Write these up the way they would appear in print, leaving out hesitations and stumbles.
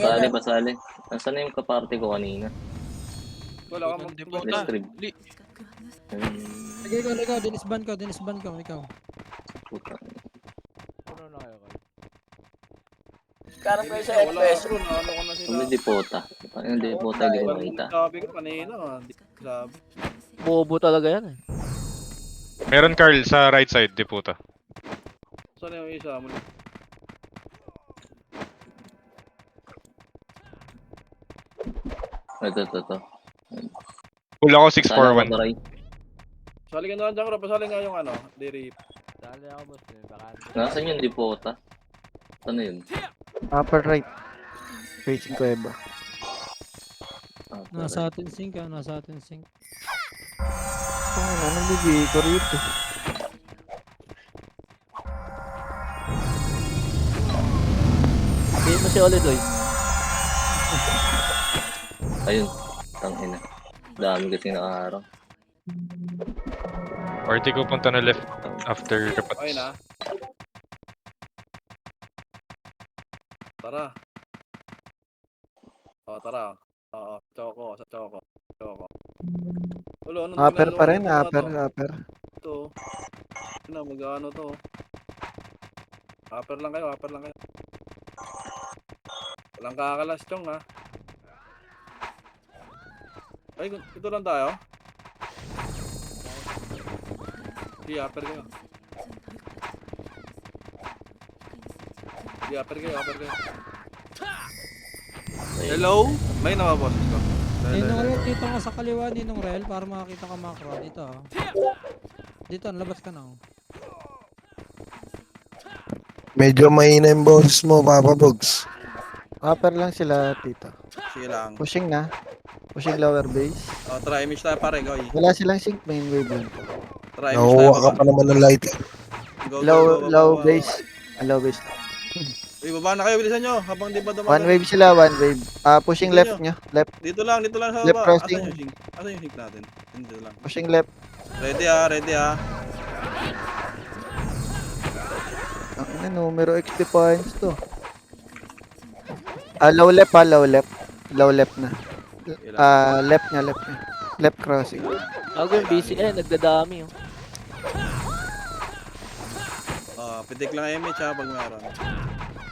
Basali, basali. Nasaan na yung kaparte ko kanina? Wala ka Hindi mag- po ta. Stream. Li. Sige, ikaw, dinisban ko, ikaw. Puta. Puno na kayo kayo. Karap kayo sa Wala FPS. bro, naano ko na sila. Kung may dipota. Yung dipota, hindi ko makita. Sabi ko kanina, hindi ko sabi. Bobo talaga yan eh. Meron Carl sa right side, di puta. Saan yung isa mo? Ito. Full ako Sana 641. mataray. Pasali ka na lang dyan, bro. Pasali nga yung ano, diri. Dali ako boss. Baka Nasaan yung dipota? Ano yun? Upper right. Facing Cueva. Nasa atin sync. Anong bibigay ko rito? Sabihin mo si Olidoy. Ayun. Tangina. Dami kasi nakaharap. Party ko punta na left after Ay kapats. na. Tara. Tara. Oo, sa Choco. Ulo, ano Upper pa rin, ano upper. to? Ano, mag-ano to? Upper lang kayo. Walang kakalas, Chong, ha? Ay, ito lang tayo. Di, upper kayo. Hello? May nababoses ko. Ninong Rel, dito ka sa kaliwa, Ninong Rel, para makakita ka macro. Dito, Dito, labas ka na, Medyo mahina yung boses mo, Papa Bogs. Upper lang sila, tito. Sige lang. Pushing na. Pushing lower base. Try image tayo pare, go. Wala silang sync main wave lang. Try image tayo. Nakuha ka pa naman ng light. Go, Low base. Low base. Uy, baba na kayo, bilisan nyo. Habang di ba dumagal. One wave sila, one wave. Pushing Dito left nyo. Left. Dito lang sa Left baba. crossing. Asan yung sync natin? Dito lang. Pushing left. Ready ha. Ang numero XP points to. Low left ha, low left. Low left na. Left nya. Left crossing. Ako yung busy nagdadami oh. Pitik lang image ha, pag meron.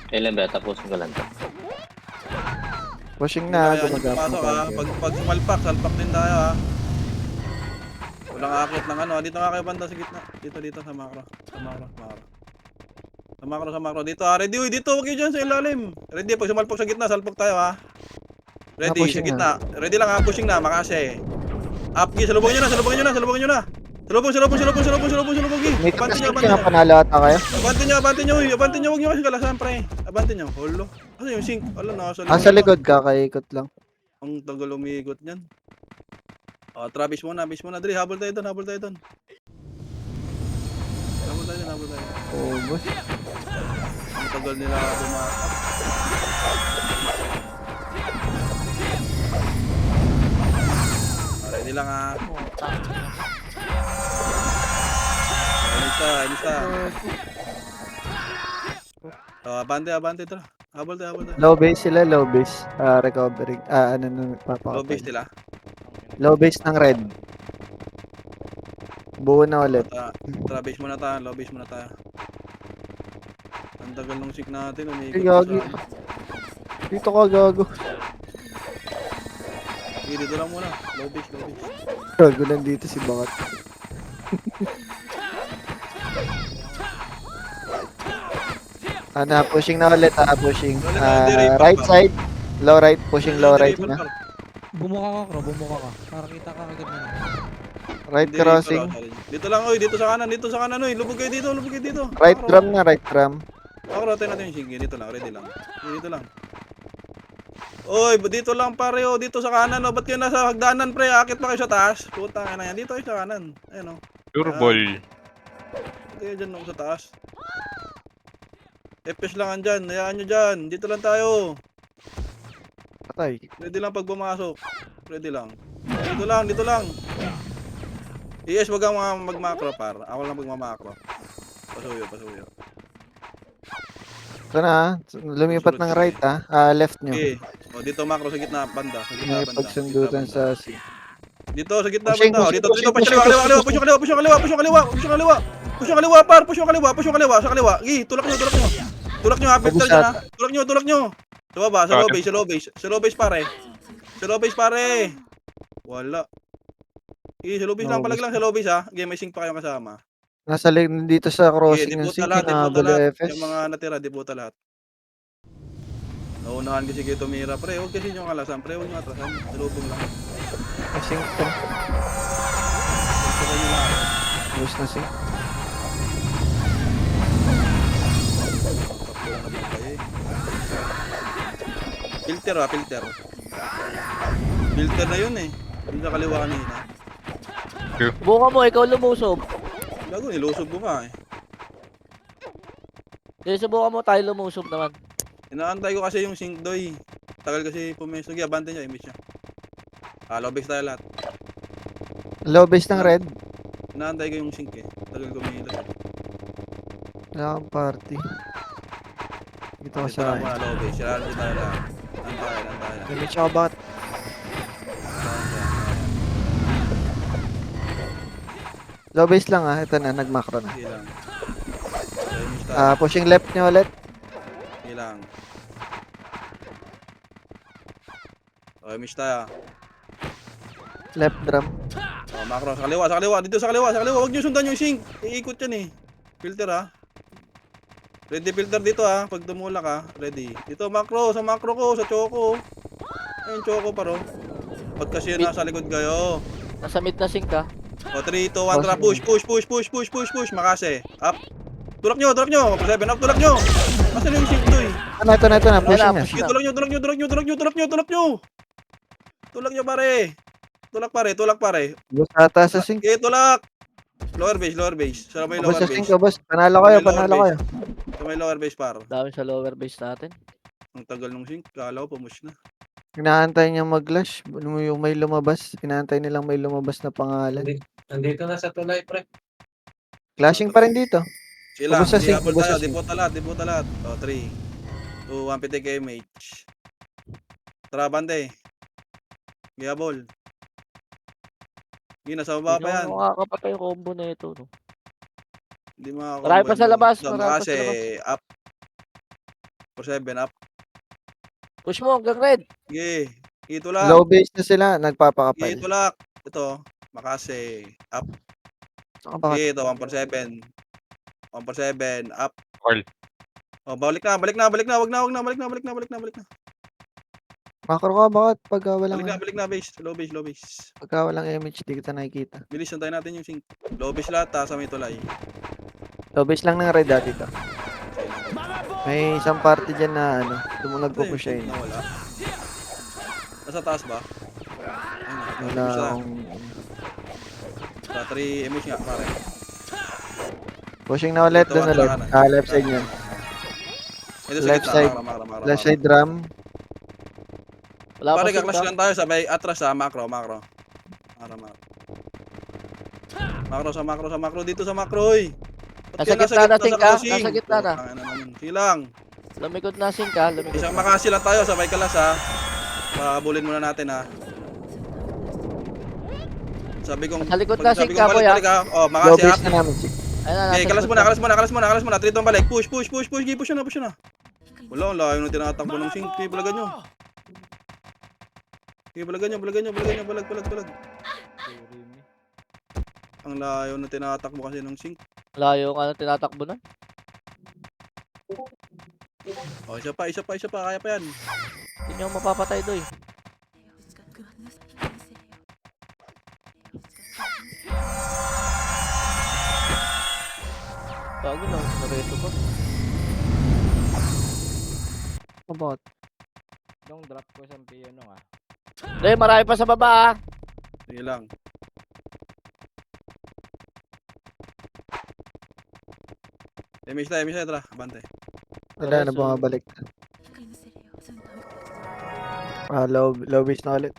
Kailan ba? Tapos ko lang. Pushing na, Kaya, gumagapang pasok ha. Pag sumalpak, salpak din tayo ha. Walang akit ng ano. Dito nga kayo banda sa gitna. Dito sa macro. Sa macro. Dito ha. Ready, uy. Dito, huwag kayo dyan sa ilalim. Ready, pag sumalpak sa gitna, salpak tayo ha. Ready, sa Pushing gitna. Ready lang ha, pushing na, makase. Up, salubungin nyo na. Salubong. May Abante nyo. kapasik na panalo ata kayo. Abante nyo, huwag nyo kasi kalasan, pre. Abante nyo, holo. Ano yung sync? Wala, nasa Sa likod ka, kaikot lang. Ang tagal umigot niyan. Travis muna. Dali, habol tayo doon. Habol tayo. Oh, boss. Ang tagal nila bumakap. Ready lang ha. Elisa. Abante ito. Habol tayo. Low base sila, low base. Recovering. Papakapal. Low base nila. Low base ng red. Buo na ulit. Travis muna tayo. Low base muna tayo. Ang tagal nung sync natin. Ay, gagi. Dito ka, gago. Sige, dito lang muna. Low base. Gago nandito si Bakat. Pushing na ulit, pushing. Right side. Low right, pushing low right na. Bumuka ka, para kita ka agad na. Right crossing. Dito lang, dito sa kanan, lubog kayo dito. Right drum na, right drum. Ako rotate natin yung sige, dito lang, ready lang. Dito lang. Oy, dito lang pare, dito sa kanan, ba't kayo nasa hagdanan pre, akit pa kayo sa taas? Putang ina yan, dito kayo sa kanan. Ayun Turbol. Dito kayo dyan sa taas. FPS lang andyan, hayaan nyo dyan, dito lang tayo. Patay. Ready lang pag pumasok. Ready lang. Dito lang. Yes, wag kang mag-macro par. Ako lang mag-macro. Pasuyo. Ito na ah. Lumipat ng right ah. Left nyo. Okay. O, dito macro sa gitna banda. Sa gitna May banda. pagsundutan Gitna banda. sa C. Dito sa gitna Pushing, banda. O, pushing, dito, pushing, push pushing, kaliwa, kaliwa, pushing, push kaliwa, push kaliwa, push kaliwa, push kaliwa. Push kaliwa, par, push kaliwa, push kaliwa, sa kaliwa. Tulak nyo, tulak nyo. Tulak nyo, apit Focus dyan ha. ata. Tulak nyo, tulak nyo. Sa baba, sa low base, sa low base. Sa low base pare. Sa low base pare. Wala. Sa low base lang, Low palag base. lang sa low base ha. Game, may sync pa kayong kasama. Nasa dito sa crossing ng Diputa C. lahat, diputa Kinahabol lahat. yung FS. Yung mga natira, diputa lahat. Naunahan kasi kayo tumira, pre. Huwag kasi nyo kalasan, pre. Huwag nyo atrasan. Salubong lang. Kasing to. Sabay nyo lang. Bus na C. Tatlo na ba kayo eh. Filter ah, filter. Filter na yun eh. Yung sa kaliwa kanina. Subukan mo, ikaw lumusob. Gago, nilusob ko nga eh. Sige, subukan mo tayo lumusob naman. Inaantay ko kasi yung sync doy. Tagal kasi pumesto. Sige, abante niya, image niya. Low base tayo lahat. Low base ng red. Inaantay ko yung sync eh. Tagal kumilo. Wala kang party. Dito ko Ito sa lang muna low base. Sila natin tayo lahat. Antay. Damage ako bakit? Low base lang ah. Ito na, nag-macro na. Sige lang. Okay, image tayo. Pushing left nyo ulit. Sige lang. Okay, image tayo. Left drum. Macro, sa kaliwa. Dito sa kaliwa. Huwag nyo sundan yung sync. Iikot yan eh. Filter ha. Ready filter dito ha. Pag dumula ka, ready. Dito macro, sa macro ko, sa choco. Ayun, choco paro. Pag kasi nasa likod kayo. Nasa mid na sync ka. O, 3, 2, 1, tara, push. Makase. Up. Tulak nyo. 7 up, tulak nyo. Asan yung sync to eh? Ito na. Pushing na. Sige, tulak nyo. Tulak nyo pare. Tulak pare. Bus ata sa sync. Okay, tulak. Lower base. Sa may Bus lower sa sync base. ka, boss. Panalo kayo. Sa may lower base par. Dami sa lower base natin. Ang tagal nung sync. Kala ko pumush na. Inaantay niya mag-lash. Yung may lumabas. Inaantay nilang may lumabas na pangalan. Nandito na sa tulay, pre. Clashing pa rin dito. Sila, Ubus sa sync, diabol ubus sa tayo. sync. Diputa lahat. O, 3, 2, 1, pitik image. Tara, bante. Diabol. Hindi, nasa baba pa yan. Hindi makakapatay yung combo na ito. No? Hindi makakombo. Marami pa sa labas, Dam marami pa sa kasi, labas. up. For 7, up. Push mo hanggang red. Sige. Itulak. Low base na sila. Sige, Nagpapakapal. itulak. Ito. Makase. Up. Sige, ito. 1 for 7. 1 for 7. Up. Carl. O, balik na. Balik na. Balik na. Makro ka bakit? Pagka walang, Balik na. Base. Low base. pagka walang image, di kita nakikita. Bilis, santayin natin yung sync. Low base lahat, sa may tulay. Low base lang ng red dito. May isang party dyan na ano. Nagpupush siya yun. Wala. Nasa taas ba? Wala akong... Sa 3 image nga, pare. Pushing na ulit. Ito, Doon ulit. wala Left side niya. Ito sa Left gitna, side. makra. Left side drum. Wala pa Pare, sync kaklas ka. lang tayo, sabay atras sa macro. Makro sa macro. Dito sa macro, oy. Nasa gitna na sync ka. crossing? Nasa gitna na. Tangina naman. Silang. Lumikod na sync ka. Lumikod. Isang makasi lang tayo, sabay kalas ha. Pahabulin muna natin ha. Sabi kong... Sa likod na, sabi sync kong ka, boy, balik ha. Oh, Low makasi ha. base na namin. Ayun na, Okay, nasa kalas likod muna. 3 tong balik. Push. Push na. Wala, ang layo nung tinatakbo ng sync. Okay, balagan nyo. Balag. Ang layo nung tinatakbo kasi ng sync. Layo ka na tinatakbo na. Oh, isa pa. Kaya pa yan. Hindi nyo mapapatay doy. Bago na. Nareto pa. About. Nung drop ko sa piano ah. Doy, marami pa sa baba ah. Sige lang. Image tayo, tara. Abante. Wala na bumabalik. Low base na ulit.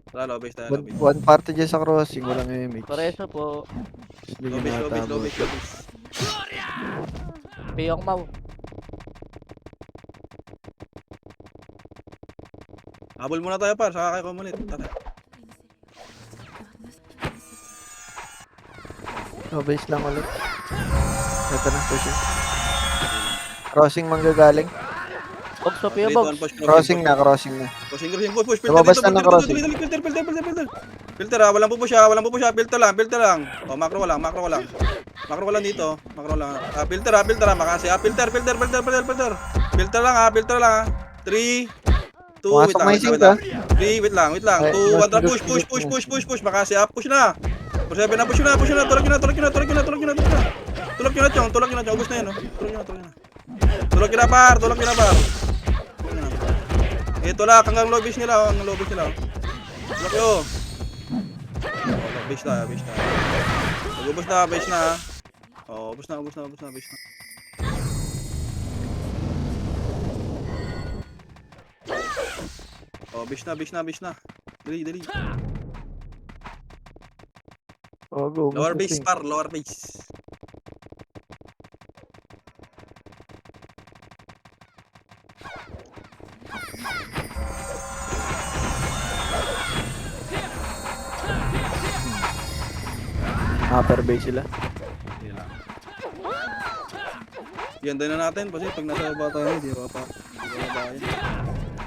Tara, low base tayo. One party dyan sa crossing. Walang image. Pareso po. Hindi Low base. natatabot. Piyong mau. Habol muna tayo par, saka kayo kumulit. Tara. Low base lang ulit. Ito na, pushing. Crossing manggagaling. Box pa piya, 3, 2, box. 1, push, Crossing na, crossing na. Crossing, push, filter Lumabas dito, na ng filter crossing. dito, filter. Filter walang pupush filter lang. Oh, macro lang. Macro lang dito, filter makasi, filter. Filter lang 3, 2, wait Pumasok lang, na yung sync, ah. 3, wait lang, Ay, 2, 1, mas push, makasi up, push na. Push na, tulak na, chong, ubos na yan, oh. Tulak na, par. Ito lang, hanggang low base nila, oh. Tulak yo. Base na. Ubos na, base na. Oh, ubos na, base na. Oh, base na. Dali. Oh, go. Lower mas base, sync. par, lower base. Upper base sila. Yan din na natin kasi pag nasa baba tayo, di ba pa?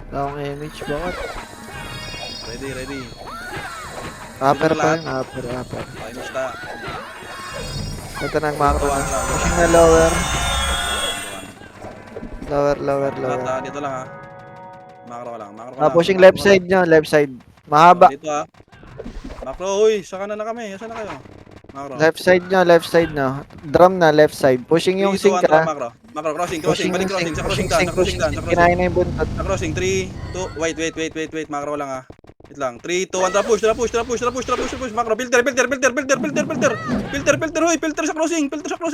Long image, bakit? Ready. Upper Dito pa lahat. yun, upper. Finish na. Ito na, macro na. Tuwan lang. Pushing na lower. Lahat, Lower. dito lang ha. Macro lang. Pushing left side nyo, left side. Mahaba. Dito ha. Macro, uy, saka na kami. Saan na kayo? Macro. Left side nyo. Drum na, left side. Pushing yung 3, 2, sync, 1, ah. Macro, crossing. Pushing Balik yung crossing. sync. Sa crossing down. Kinain na yung buntot. Sa crossing, 3, 2, wait. Macro lang ha. Wait lang. 3, 2, 1, push. Macro, filter. Uy, filter sa crossing.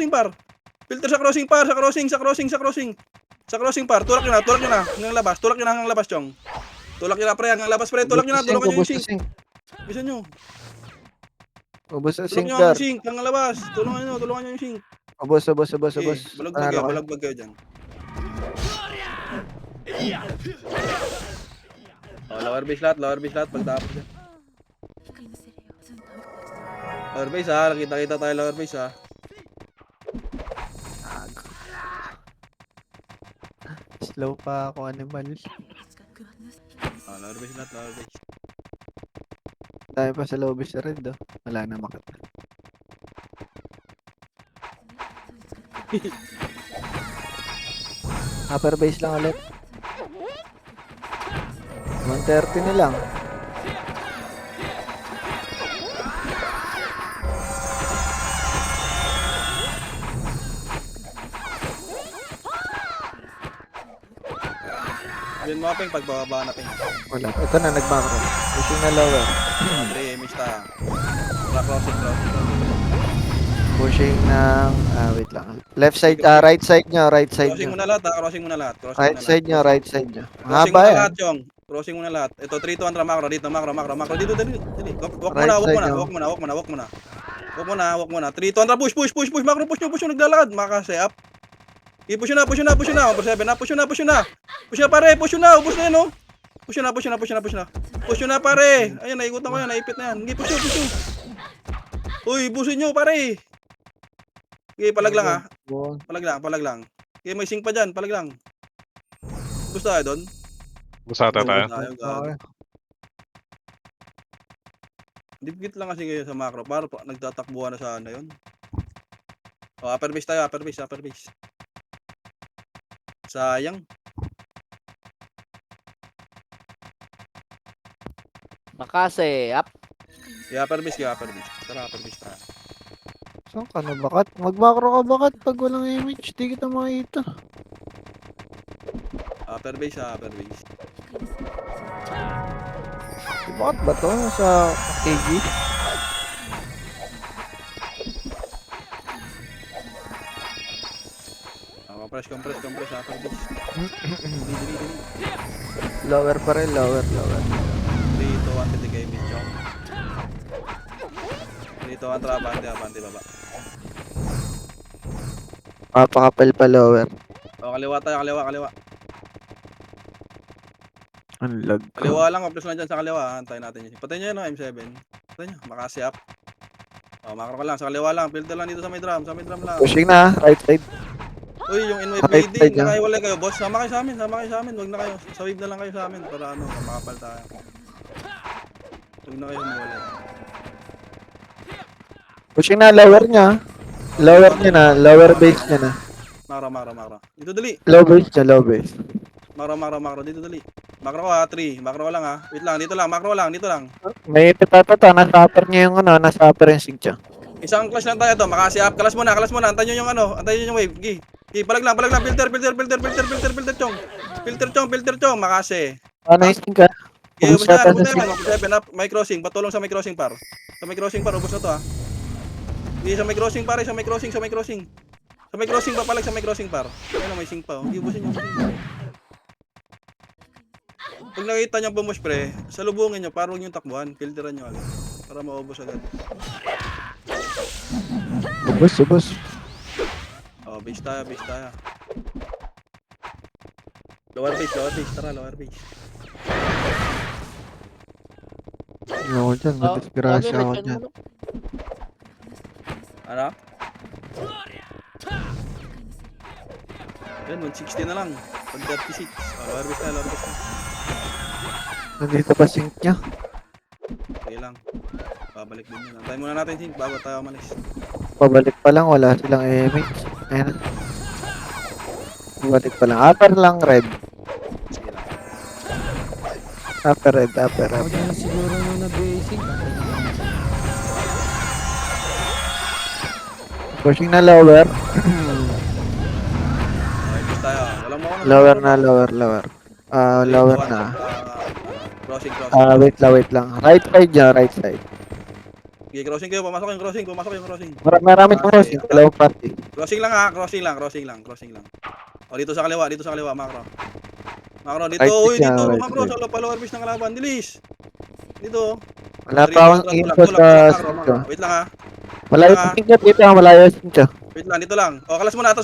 Par. Sa crossing, par. Tulak nyo na. Hanggang labas, chong. Tulak nyo na, pre. Hanggang labas, pre. Tulak nyo na. Tulungan nyo yung sync. Bisa nyo. Ubus sa Tulak sync, nyo car. ang sync. Hanggang labas. Tulungan nyo yung sync. Ubus. Balagbag kayo dyan. Oh, lower base lahat. Pagtapos dyan. Lower base ha. Nakita tayo lower base ha. Slow pa ako, animal. Oh, lower base lahat. Tayo pa sa lobby sa red, oh. Wala na makita. Upper base lang ulit. 130 na lang. Yun mga ping, pagbababa na ping. Wala. Ito na, nag-macro. Pushing na lower. 3, miss ta. Crossing. Pushing ng... wait lang. Left side, right side nyo. Crossing muna lahat ha. Crossing muna lahat. Right side nyo. Crossing Mahaba muna yan. lahat, Chong. Crossing muna lahat. Ito, 3, 2, 1, macro. Dito, macro. Dito, dali. Walk Right side nyo. muna. 3, 2, 1, push. Macro, push nyo. Naglalakad. Makasi up. Push na. 7 na. Push na, pare. Push na. Ubus na yan, oh. Push na, pare. Ayan, naikutan ko yan. Naipit na yan. Sige, push nyo. Uy, busin nyo, pare. Sige, palag lang, ha. Palag lang. Sige, may sync pa dyan. Palag lang. Gusto tayo doon? Busata tayo. Okay. Dipgit lang kasi kayo sa macro. Para nagtatakbuhan na sana yun. O, upper base tayo. Upper base. Sayang. Makase, up. Upper base. Tara, upper base tayo. Saan ka na bakat? Mag-macro ka bakat pag walang image. Di kita makita. Upper base. Di bakat ba to? Sa KG? Compress, upper base. Lower pa rin. Lower. 3, 2, 1, titigay miss, Chong. 3, 2, 1, tara, abante, baba. Papakapal pa lower. O, kaliwa tayo, kaliwa. Ang lag ko. Kaliwa lang, plus lang dyan sa kaliwa. Antayin natin yun. Patayin nyo yun, no, M7. Patayin nyo, makasi up. Makro ka lang, sa kaliwa lang. Filter lang dito sa may drum lang. Pushing na, right side. Uy, yung invite Right lady, side yan. nakaiwalay kayo, boss. Sama kayo sa amin. Huwag na kayo. Sa wave na lang kayo sa amin para ano, makapal tayo. Huwag na kayo humiwalay. Pushing na, lower niya. Lower niya na, lower base niya na. Makro. Dito dali. Low base niya, low base. Makro. Dito dali. Makro ko ha, 3. Makro ko lang ha. Wait lang, dito lang. Makro lang, dito lang. May pitata, nasa upper niya yung ano, nasa upper yung sync siya. Isang clash lang tayo to. Makasi up. Kalas muna. Antayin nyo yung ano. Antayin nyo yung wave. Gi, palag lang. Filter, chong. Filter, chong. Makasi. Ano yung sync ka? Gi, ubos na. Ubus yata sa 7 up. May crossing. Patulong sa may crossing par. Sa may crossing par, ubos na to ha. Gi, sa may crossing pare. Sa may crossing. Sa may crossing pa palag sa may crossing par. Ayun, may sync pa. Gi, ubusin nyo. Pag nakita nyo bumush pre, salubungin nyo. Parang yung takbuhan. Filteran nyo agad. Para maubos agad. Ubus. Oh, base tayo. Lower base. Tara, lower base. Ayoko dyan, madisgrasya ako dyan. Ano? Yan, 160 na lang. 136. Lower base na. Nandito pa sync niya. Okay lang. Babalik din yun. Antayin muna natin sync bago tayo umalis. Pabalik pa lang, wala silang AMH. Ayan. Pabalik pa lang. Upper lang, red. Sige lang. Upper red. Ako dyan siguro nung nag-basic. Pushing na lower. Okay, base tayo. Walang mawala. Lower na. Lower na. Crossing. Wait lang. Right side niya, right side. Okay, crossing kayo. Pumasok yung crossing. Maraming crossing. Dalawang party. Crossing lang ha. Crossing lang. O, dito sa kaliwa. Makro, dito. Right Uy, stick dito. yan, right Makro, stick. sa lower base ng kalaban. Dilis. Dito. Wala pa akong info sa sync ko. Wait lang ha. Malayo yung sync niya dito. Malayo yung sync niya. Wait lang, dito lang. O, kalas muna.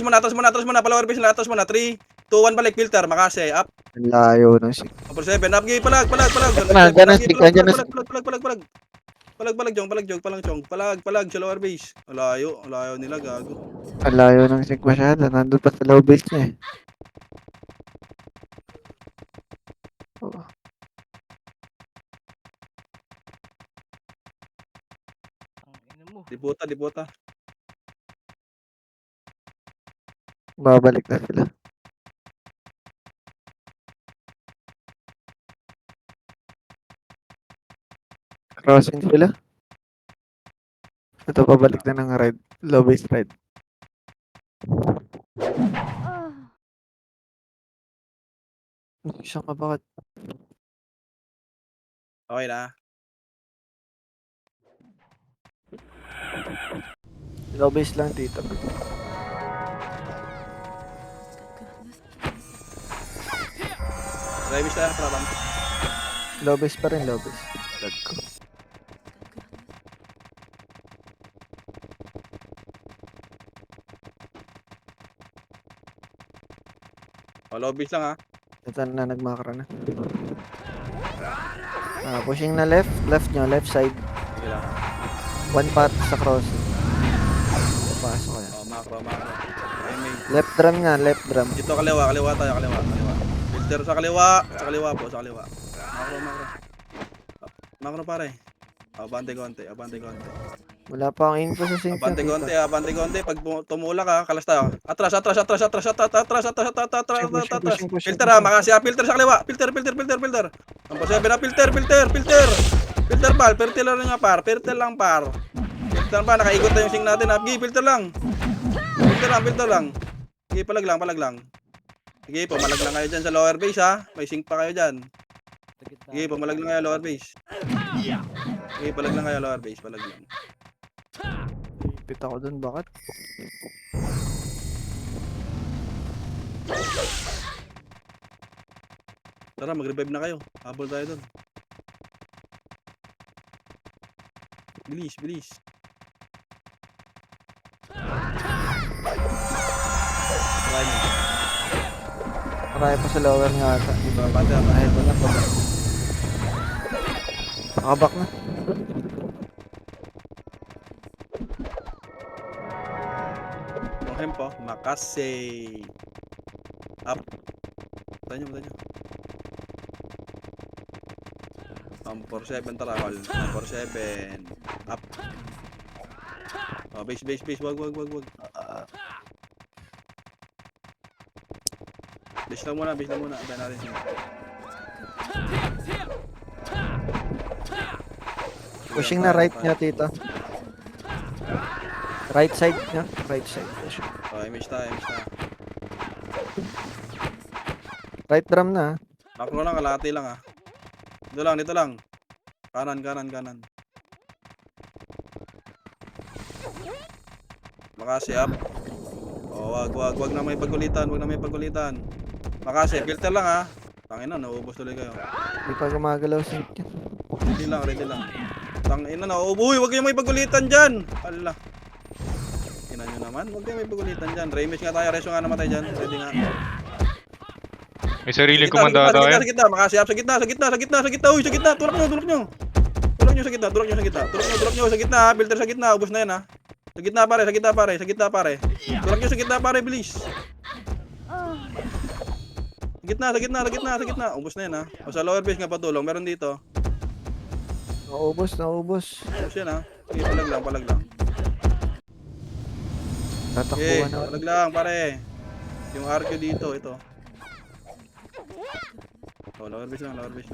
Palower base na. Atras muna. 3, 2, 1, balik. Filter. Makasi. Up. Ang layo ng sync. Upper 7. Up. Gay. Palag. Dyan ang stick, dyan ang stick. Palag, chong. Palag sa lower base. Alayo nila, gago. Ang layo ng sync masyado. Nandun pa sa low base niya eh. Dipota. Babalik na sila. Crossing sila. Ito pabalik na ng red. Low base red. Siya ka bakit? Okay na. Low base lang dito. Drive tayo. Trabang. Low base pa rin, low base. Lag ko. O, low base lang ha. Ito na nagmakra na. Pushing na left nyo, left side. Sige lang. One path sa crossing. Pasok ko yan. O, makro. Ayun, may. Left drum nga, left drum. Dito kaliwa tayo. Filter sa kaliwa po. Makro pare. Abante konti. Wala pa akong info sa sync. Abante konti. Pag tumulak ka, kalas tayo. Atras. Pushing. Filter ha, makasi ha. Filter sa kaliwa. Filter. Number 7 na filter. Filter pal. Filter lang par. Filter pa, nakaikot na yung sync natin ha. Gi, filter lang. Gi, palag lang. Sige, pumalag lang kayo dyan sa lower base ha. May sync pa kayo dyan. Sige, pumalag lang kayo lower base. Sige, palag lang. Ipit ako dun, bakit? Tara, mag-revive na kayo. Habol tayo dun. Bilis. Try nyo. Marami pa sa lower nga ata. Abante, abante. Ahead mo na pa. Nakabak na. Yung hempo, Makase. Up. Bata nyo. 147 tara, call. 147. Up. Oh, base. Wag. Base lang muna. Abay natin siya. Pushing na right niya, tito. Right side niya. Right side. Push. Oh, image tayo. Right drum na. Macro lang, kalahati lang ah. Dito lang. Kanan. Makasi up. Oh, wag na may pagkulitan. Makasi, filter lang ah. Tangina, naubos tuloy kayo. Hindi pa gumagalaw sync niya. Ready lang. Tangina, nauuboy. Wag kayong may pagkulitan dyan. Ala. Ina nyo naman. Wag kayong may pagkulitan dyan. Remix nga tayo. Reso nga namatay dyan. Ready nga. May sariling Sa gitna, komandado sa yan. gitna. Makasi up sa gitna. Uy, sa gitna. Tulak nyo. Tulak nyo sa gitna. Sa gitna. Filter sa gitna. Ubos na yan ha. Sa gitna pare. Tulak nyo sa gitna pare, bilis. Sa gitna. Ubos na yan ha. O sa lower base nga patulong. Meron dito. Naubos. Ubos yan ha. Sige, palag lang. Tatakbuhan na. Palag lang pare. Yung RQ dito, ito. Oh, lower base lang. Naubos.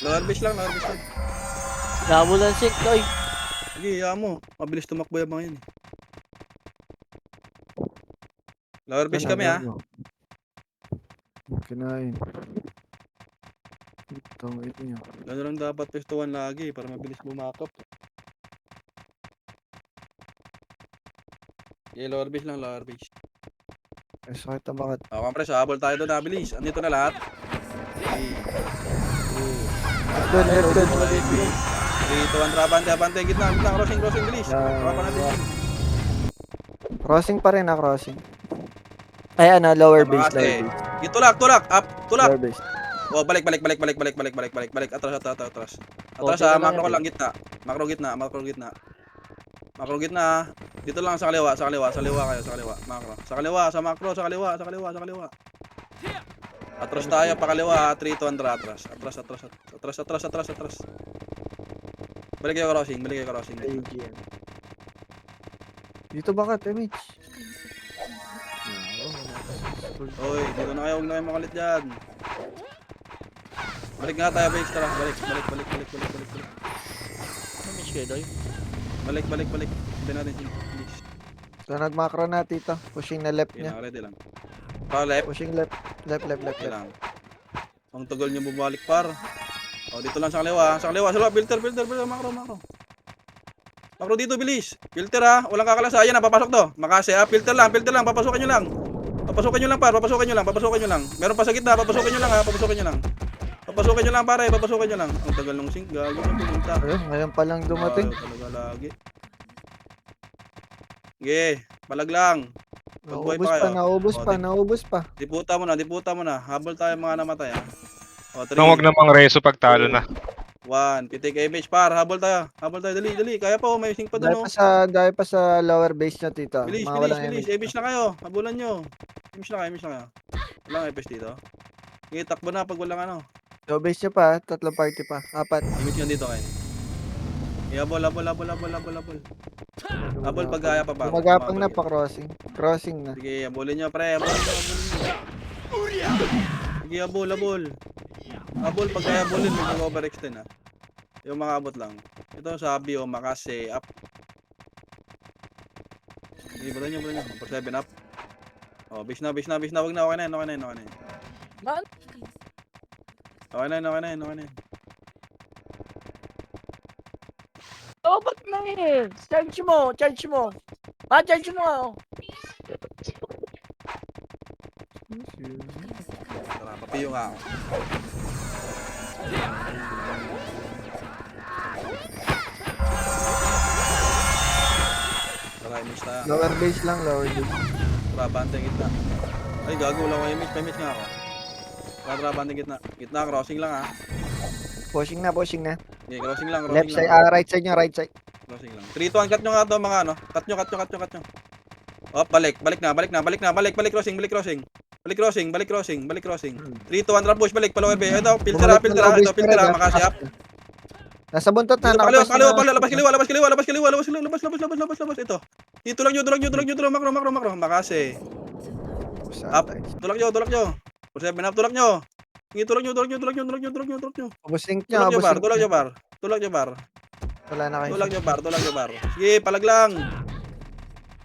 Lower base lang. Nabul ang sync, Toy. Sige, iya mo. Mabilis tumakbo yung mga yun eh. Lower base kami ha. Kinain. Ito niya. Gano'n lang dapat pestuhan lagi para mabilis bumakap. Okay, lower base lang. Ay, sakit na bakit? O, kompres, habol tayo doon na bilis. Andito na lahat. 3, 2, 1, abante, gitna, crossing, bilis. Baka natin. Crossing pa rin crossing. Ay, lower base. Makasi. Tulak, up, tulak. Lower base. Oh, balik. Atras. Atras ha, macro lang gitna. Macro gitna. Dito lang sa kaliwa kayo. Macro. Sa kaliwa. Atras tayo pa kaliwa, 3 to 1 atras. Atras. Balik kayo crossing. Dito bakit, MH? Oy, dito na kayo, huwag na kayo makalit dyan. Balik nga tayo, base tara. Balik. Damage kayo, Toy. Balik. Hindi natin siya. Please. So, nag-macro na, tito. Pushing na left Okay niya. na, ready lang. Pa left. Pushing left. Okay lang. Ang tagal niyo bumalik par. O, dito lang sa kaliwa. Filter. Macro. Macro dito, bilis. Filter ha. Walang kakalasa. Ayan na, papasok to. Makasi ha. Filter lang. Papasukin nyo lang. Papasukin nyo lang. Meron pa sa gitna. Papasukin nyo lang, pare. Ang tagal nung sync. Gago na pumunta. Ayun, ngayon pa lang dumating. Talaga lagi. Sige, palag lang. Pagbuhay pa kayo. Naubos pa. Diputa mo na. Habol tayo mga namatay ha. O, 3, Huwag namang reso pag talo na. 1. Pitik image par. Habol tayo. Dali. Kaya pa may sync pa doon. Dahil pa sa lower base niya, tito. Bilis. Mga walang Image na kayo. Habulan nyo. Image na kayo. Walang FPS dito. Sige, takbo na pag walang ano. Low base niya pa, 3 party pa. 4. Image nga dito kayo. Habol. Habol pag kaya pa par. Magapang na pa crossing. Crossing na. Sige, habulin nyo pre. Sige, habol. Habol pag kaya habulin. May mag-overextend ha. Yung mga abot lang. Ito sabi o Makasi up. Sige, bala nyo. For 7 up. Oh, base na. Wag na. Okay na yan. Man? Okay na yan. Oh, ba't na eh? Charge mo. Charge mo nga. Tara, papiyo nga ako. Tara, image tayo. Lower base lang, lower base. Kontrabante gitna. Ay, gago. Wala ko image. Pa-image nga ako. Kontrabante gitna. Gitna, crossing lang ha. Pushing na, pushing na. Okay, crossing lang, Left crossing side, lang. right side nyo, right side. Crossing lang. 3-2-1, cut nyo nga to mga ano. Cut nyo. Oh, balik crossing. Balik crossing. 3-2-1, drop push, balik, palower bay. Ito, filter ha, makasi up. Nasa buntot na, Dito, nakapas kaliwa, na. labas kaliwa. Ito. Dito lang nyo, makro. Makasi. Up. Tulak nyo. 7 up, tulak nyo. Sige, tulak nyo. Ubusing Tulak nyo, nyo, bar. Tulak nyo, bar. Wala na kayo. Tulak nyo, bar. Sige, palag lang.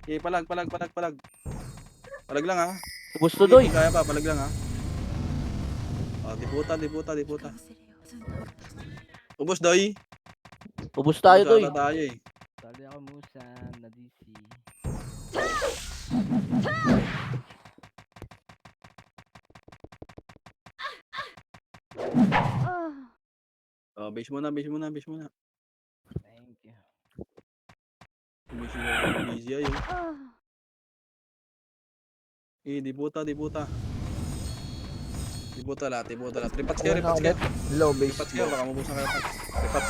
Sige, palag. Palag lang ha. Ubus to, Doy. Hindi kaya pa, palag lang ha. Oh, diputa. Ubus, Doy. Ubus tayo, Doy. Ubus ata tayo eh. Tali ako musan na DC. Oh, base muna. Thank you. Busy ayo. Diputa. Diputa lahat. Tripats kayo. Low base. Tripats kayo, baka mabus na kayo. Tripats.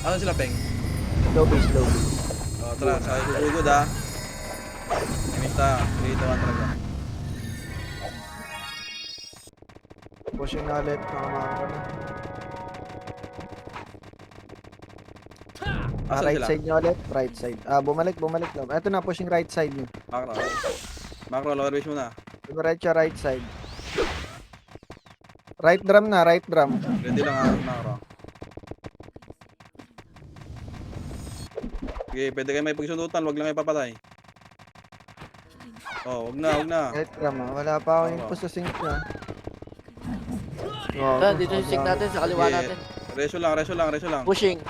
Ano sila, Peng? Low base. Oh, tara, sa good ha. Mista, 3-2-1 talaga. Pushing na ulit, nakamakro na. Asan Right sila? side nyo ulit, right side. Bumalik lang. Ito na, pushing right side nyo. Macro, lower base muna. Diretso right side. Right drum na, right drum. Ready lang ha, Macro. Okay, pwede kayo may pagsundutan, wag lang kayo papatay. Oh, wag na. Right drum wala pa ako info sa sync na. Saan, dito yung sync natin, sa kaliwa Okay. natin. Reso lang. Pushing.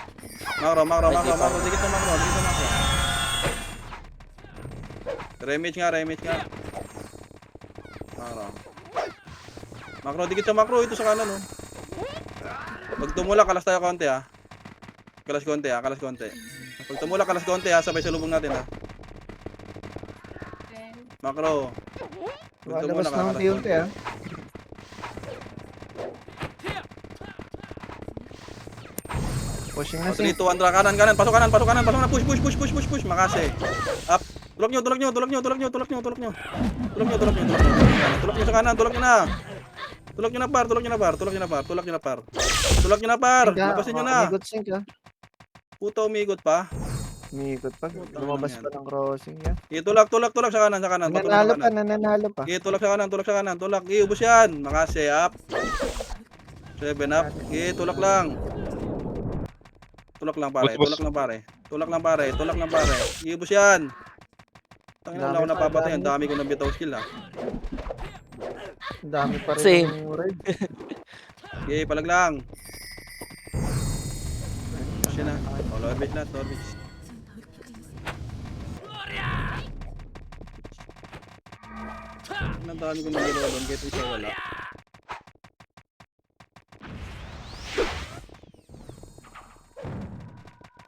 Macro. Dikit na macro. Remage nga. Macro, dikit sa macro. Ito sa kanan, oh. Pag tumula, kalas tayo konti, ha. Kalas konti. Pag tumula, kalas konti, ha. Sabay sa lubong natin, ha. Macro. Pag tumula, Lumabas na kalas ang unti konti. Pushing na 3, sync. 2, 1, kanan. Pasok kanan. Push. Makasi. Up. Tulak nyo. Tulak nyo sa kanan. Tulak nyo na par. Labasin nyo na. Umigot sync Puta, umigot pa. Umigot pa. Putang Lumabas ina pa ng crossing yan. Tulak sa kanan. Nanalo pa. Tulak sa kanan. Ubus yan. Makasi. Up. 7 up. Tulak lang. Tulak lang pare. Ubus yan. Tangina, wala ako napapatay. Ang dami ko na bitaw skill, ha. Ang dami pa rin Same. yung red. Palag lang. Siya na. Lower base. Ang dami ko na bitaw doon. Kahit isa wala.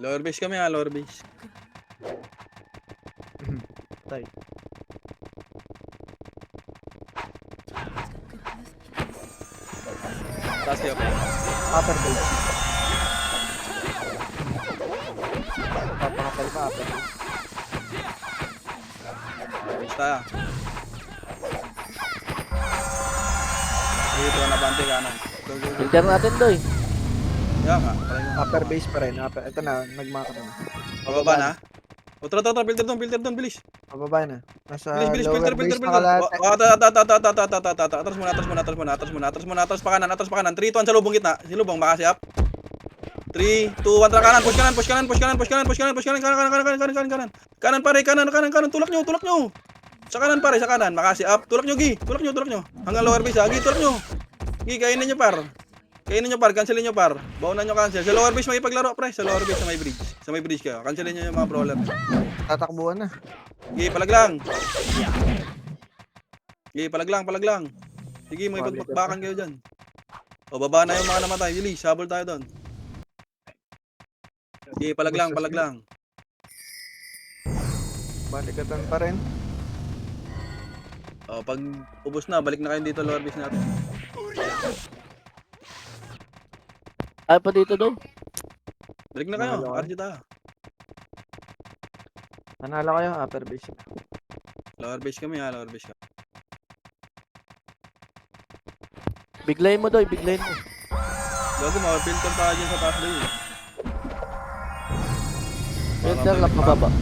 Lower base kami, ha. Lower base. Tay. Taas kayo, pre. Upper base. Papakapal pa, upper base. Basta. Dito ka na bante kanan. Go. Filter natin, Doy. Yan nga. Parang yung Upper base pa rin. Ito na, nagmakro na. Pababa na. O tara, filter doon, bilis. Pababa na. Nasa Bilis, lower filter. base na kalahati. Atras muna, pa kanan. 3, 2, 1 sa lubong gitna. Si lubong, makasi up. 3, 2, 1, tara kanan, push kanan. Kanan pare, tulak nyo. Sa kanan pare, makasi up. Tulak nyo. Hanggang lower base, Gi, tulak nyo. Gi, kainin nyo par, cancelin nyo par. Baunan nyo cancel. Sa lower base may paglaro pre, sa may bridge. Sa may bridge kayo. Cancelin nyo yung mga brawler. Tatakbuhan na. Sige, palag lang. Sige, may pagpakbakan kayo dyan. O, baba na yung mga namatay. Bilis, sabol tayo doon. Sige, palag lang. Balikatan pa rin. Oh, pag ubos na, balik na kayo dito, lower base natin. Ay pa dito doy. Balik na kayo, Mahalo ka. RG tayo. Nanalo kayo, upper base. Lower base kami ha, lower base kami. Biglayin mo doy, biglayin mo. Gago, makapilter tayo dyan sa taas doon. Filter lang mababa.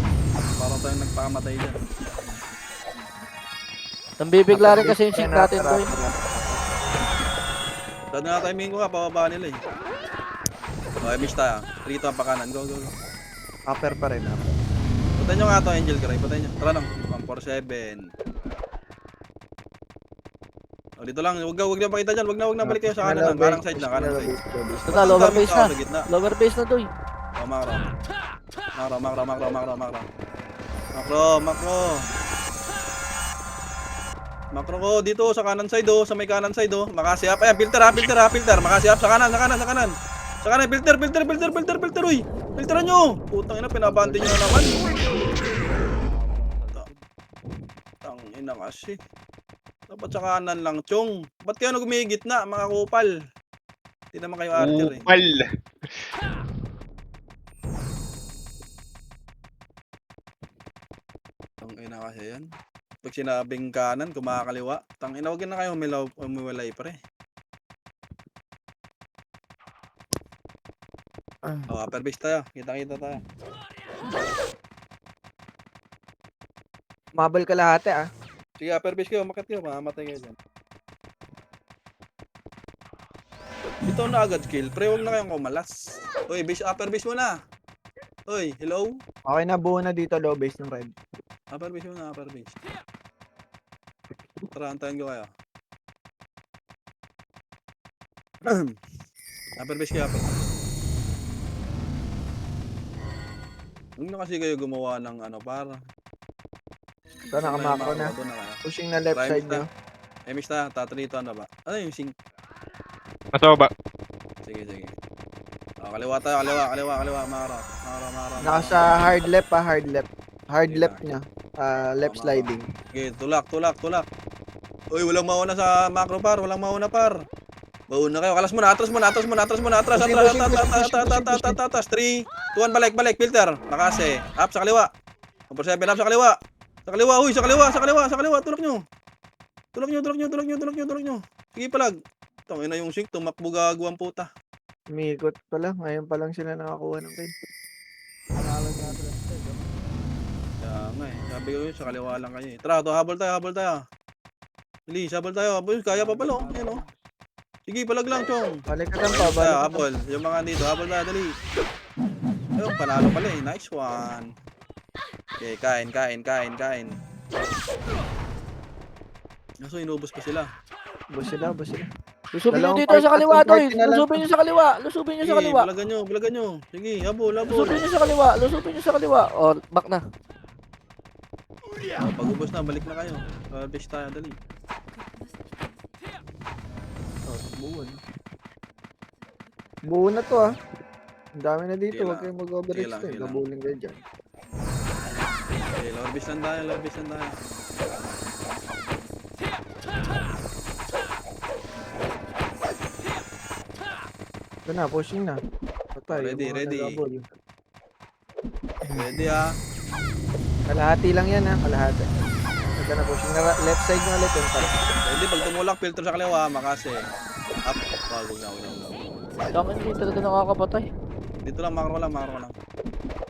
Parang tayong nagpakamatay dyan. Nambibigla rin kasi yung sync natin doy. Dahil na timing ko ka, pababa nila eh. Okay, miss tayo. Rito ang pakanan. Go, go, go. Upper pa rin. Patayin nyo nga ito, Angel Cry. Patayin nyo. Tara lang. 147. O, dito lang. Huwag na pakita dyan. Huwag na balik kayo sa kanan lang. Kanang side na, kanang side. Ito na, lower base na. Sa gitna. Lower base na doy. O, makro. Makro ko dito sa kanan side oh, sa may kanan side oh. Makasiap. Ayan, filter. Makasiap sa kanan. Sa kanan, filter, uy. Filteran nyo. Putang ina, pinabante nyo na naman. Tangina kasi. Dapat sa kanan lang, chong. Ba't kayo gumigit na, mga kupal? Hindi naman kayo archer eh. Upal. Tangina kasi yan. Pag sinabing kanan, kumakaliwa. Tangina, huwag na kayo umiwalay pre. Oh, upper base tayo. Kita tayo. Mabal ka lahat ah. Sige, upper base kayo. Makat kayo. Mamamatay kayo dyan. Ito na agad kill. Pre, huwag na kayong kumalas. Uy, base, upper base muna. Uy, hello? Okay na, buo na dito low base ng red. Upper base muna, upper base. Tara, antayin ko kayo. Upper base kayo, upper base. Huwag na kasi kayo gumawa ng ano, para. Ito, nakamakro na. Pushing na left side nyo. Emis na, tatrito na ba? Ano yung sync? Nasa baba. Sige. Oh, kaliwa tayo, kaliwa. Mara. Nasa hard left pa, hard left. Hard Sige left na. niya. Left Tama. sliding. Okay, tulak. Uy, walang mauna sa macro par, Bauna kayo, kalas muna, atras. 3, 2, 1, balik, filter. Makase, up sa kaliwa. 147, up sa kaliwa. Sa kaliwa, tulak nyo. Sige palag. Tangina yung sync, tumakbo gago ang puta. Umikot pa lang. Ngayon pa lang sila nakakuha ng kill. Kaya nga eh, sabi ko yun, sa kaliwa lang kayo eh. Tara, habol tayo. Bilis, habol tayo. Kaya pa pala, oh. Sige, palag lang, chong. Balikatan Ayun pa, tayo, balikatan. habol. Yung mga dito, habol tayo, dali. Ayun, panalo pala eh. Nice one. Okay, kain. Kaso inubos pa sila. Bus sila. Lusubin nyo Dalawang dito sa kaliwa tatlong doy. party na lang. Lusubin nyo sa kaliwa. Balagan nyo. Sige, habol. Lusubin nyo sa kaliwa. O, back na. Oh, pag ubos na, balik na kayo. Base tayo, dali. Buo na to ah. Ang dami na dito. Sige Huwag lang. kayong mag-overreach Sige to. lang. Gabuling kayo dyan. Okay, lower base lang tayo. Ito na, pushing na. Patay. Ready, yung mga ready. nagabol. Ready ah. Kalahati lang yan ah. Kalahati. Ito na, pushing na left side nyo ulit. Yung parang. Ready, pag tumulak, filter sa kaliwa, makase. Up. Wag na. Daman hindi talaga nakakapatay. Dito lang, macro lang.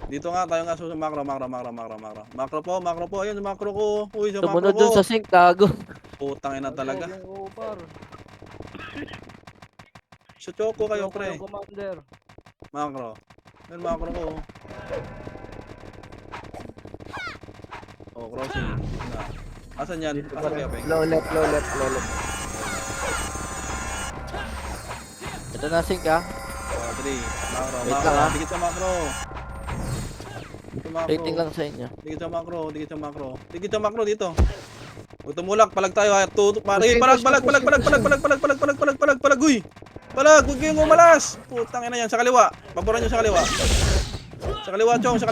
Dito nga, tayo nga sa macro. Macro po. Ayun, macro ko. Uy, sa macro Sumunod dun ko. sa sync, tago. Putang ina talaga. Sa choco kayo, pre. Commander. Macro. Ayun, macro ko. Oh, crossing. Na. Asan yan? Asan kayo, Peng? Low left. Ito na sync ah. 3. Macro. Wait lang, ah. Dikit sa macro. Rating lang sa inyo. Dikit sa macro dito. Huwag tumulak, palag tayo. Palag, uy! Palag, huwag kayong umalas! Putang ina yan, sa kaliwa. Paboran nyo sa kaliwa. Sa kaliwa, chong, sa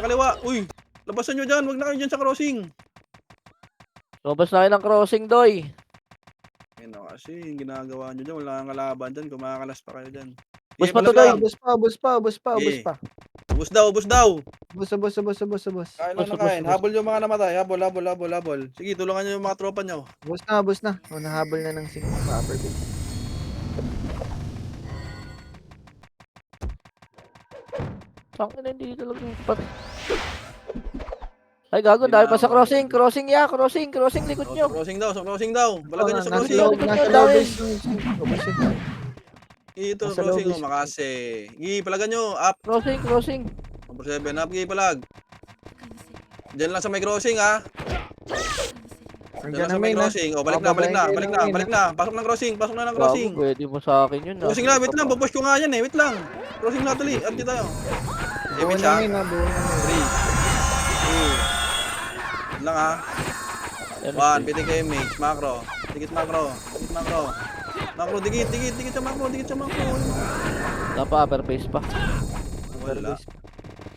kaliwa. Uy! Labasan nyo dyan, wag na kayo dyan sa crossing. Robas na kayo ng crossing, Doy. Ayun na kasi, yung ginagawa nyo dyan, wala kang kalaban dyan, kumakalas pa kayo dyan. Bus Sige, pa to, palag Doy. lang. Ubus pa, ubus pa, ubus pa, ubus Sige. pa. Ubus daw, ubus daw. Ubus, ubus, ubus, ubus, ubus. Kain lang Ubus, na kain. ubus. Habol yung mga namatay. Habol, habol, habol, habol. Sige, tulungan nyo yung mga tropa nyo. Ubus na, ubus na. O, nahabol na ng 5 sa upper base. Tangin na, hindi talaga yung pati. Ay, gago, dahil pa sa crossing. Crossing, ya. Crossing, crossing, likod Oh, nyo. sa crossing daw, sa crossing daw. Balagan nyo sa Nasa crossing. low, Likod nasa nyo, low dahil. base yung 5. Ubus yun. Ito, Nasa crossing, lobby. oh, makase. Sige, palagan nyo. Up. Crossing, crossing. Number 7, up. Sige, palag. Diyan lang sa may crossing, ha. Diyan Nandiyan lang na sa may main, ha. crossing. Oh, balik na, balik na, Bababayin balik kayo na, ng balik main, na. Pasok ng crossing, pasok na ng Gago, crossing. pwede mo sa akin yun. Crossing na, wait lang. Pupush ko nga yan, eh. Wait lang. Crossing na tuloy. At tayo. Buo Image, na ha. main, ha. Buo na main. 3, 2, lang, ha. 1, pitik kayo image. Macro. Dikit macro. Dikit macro. Macro, dikit, dikit, dikit sa macro, dikit sa macro. Wala pa, upper face pa. Wala.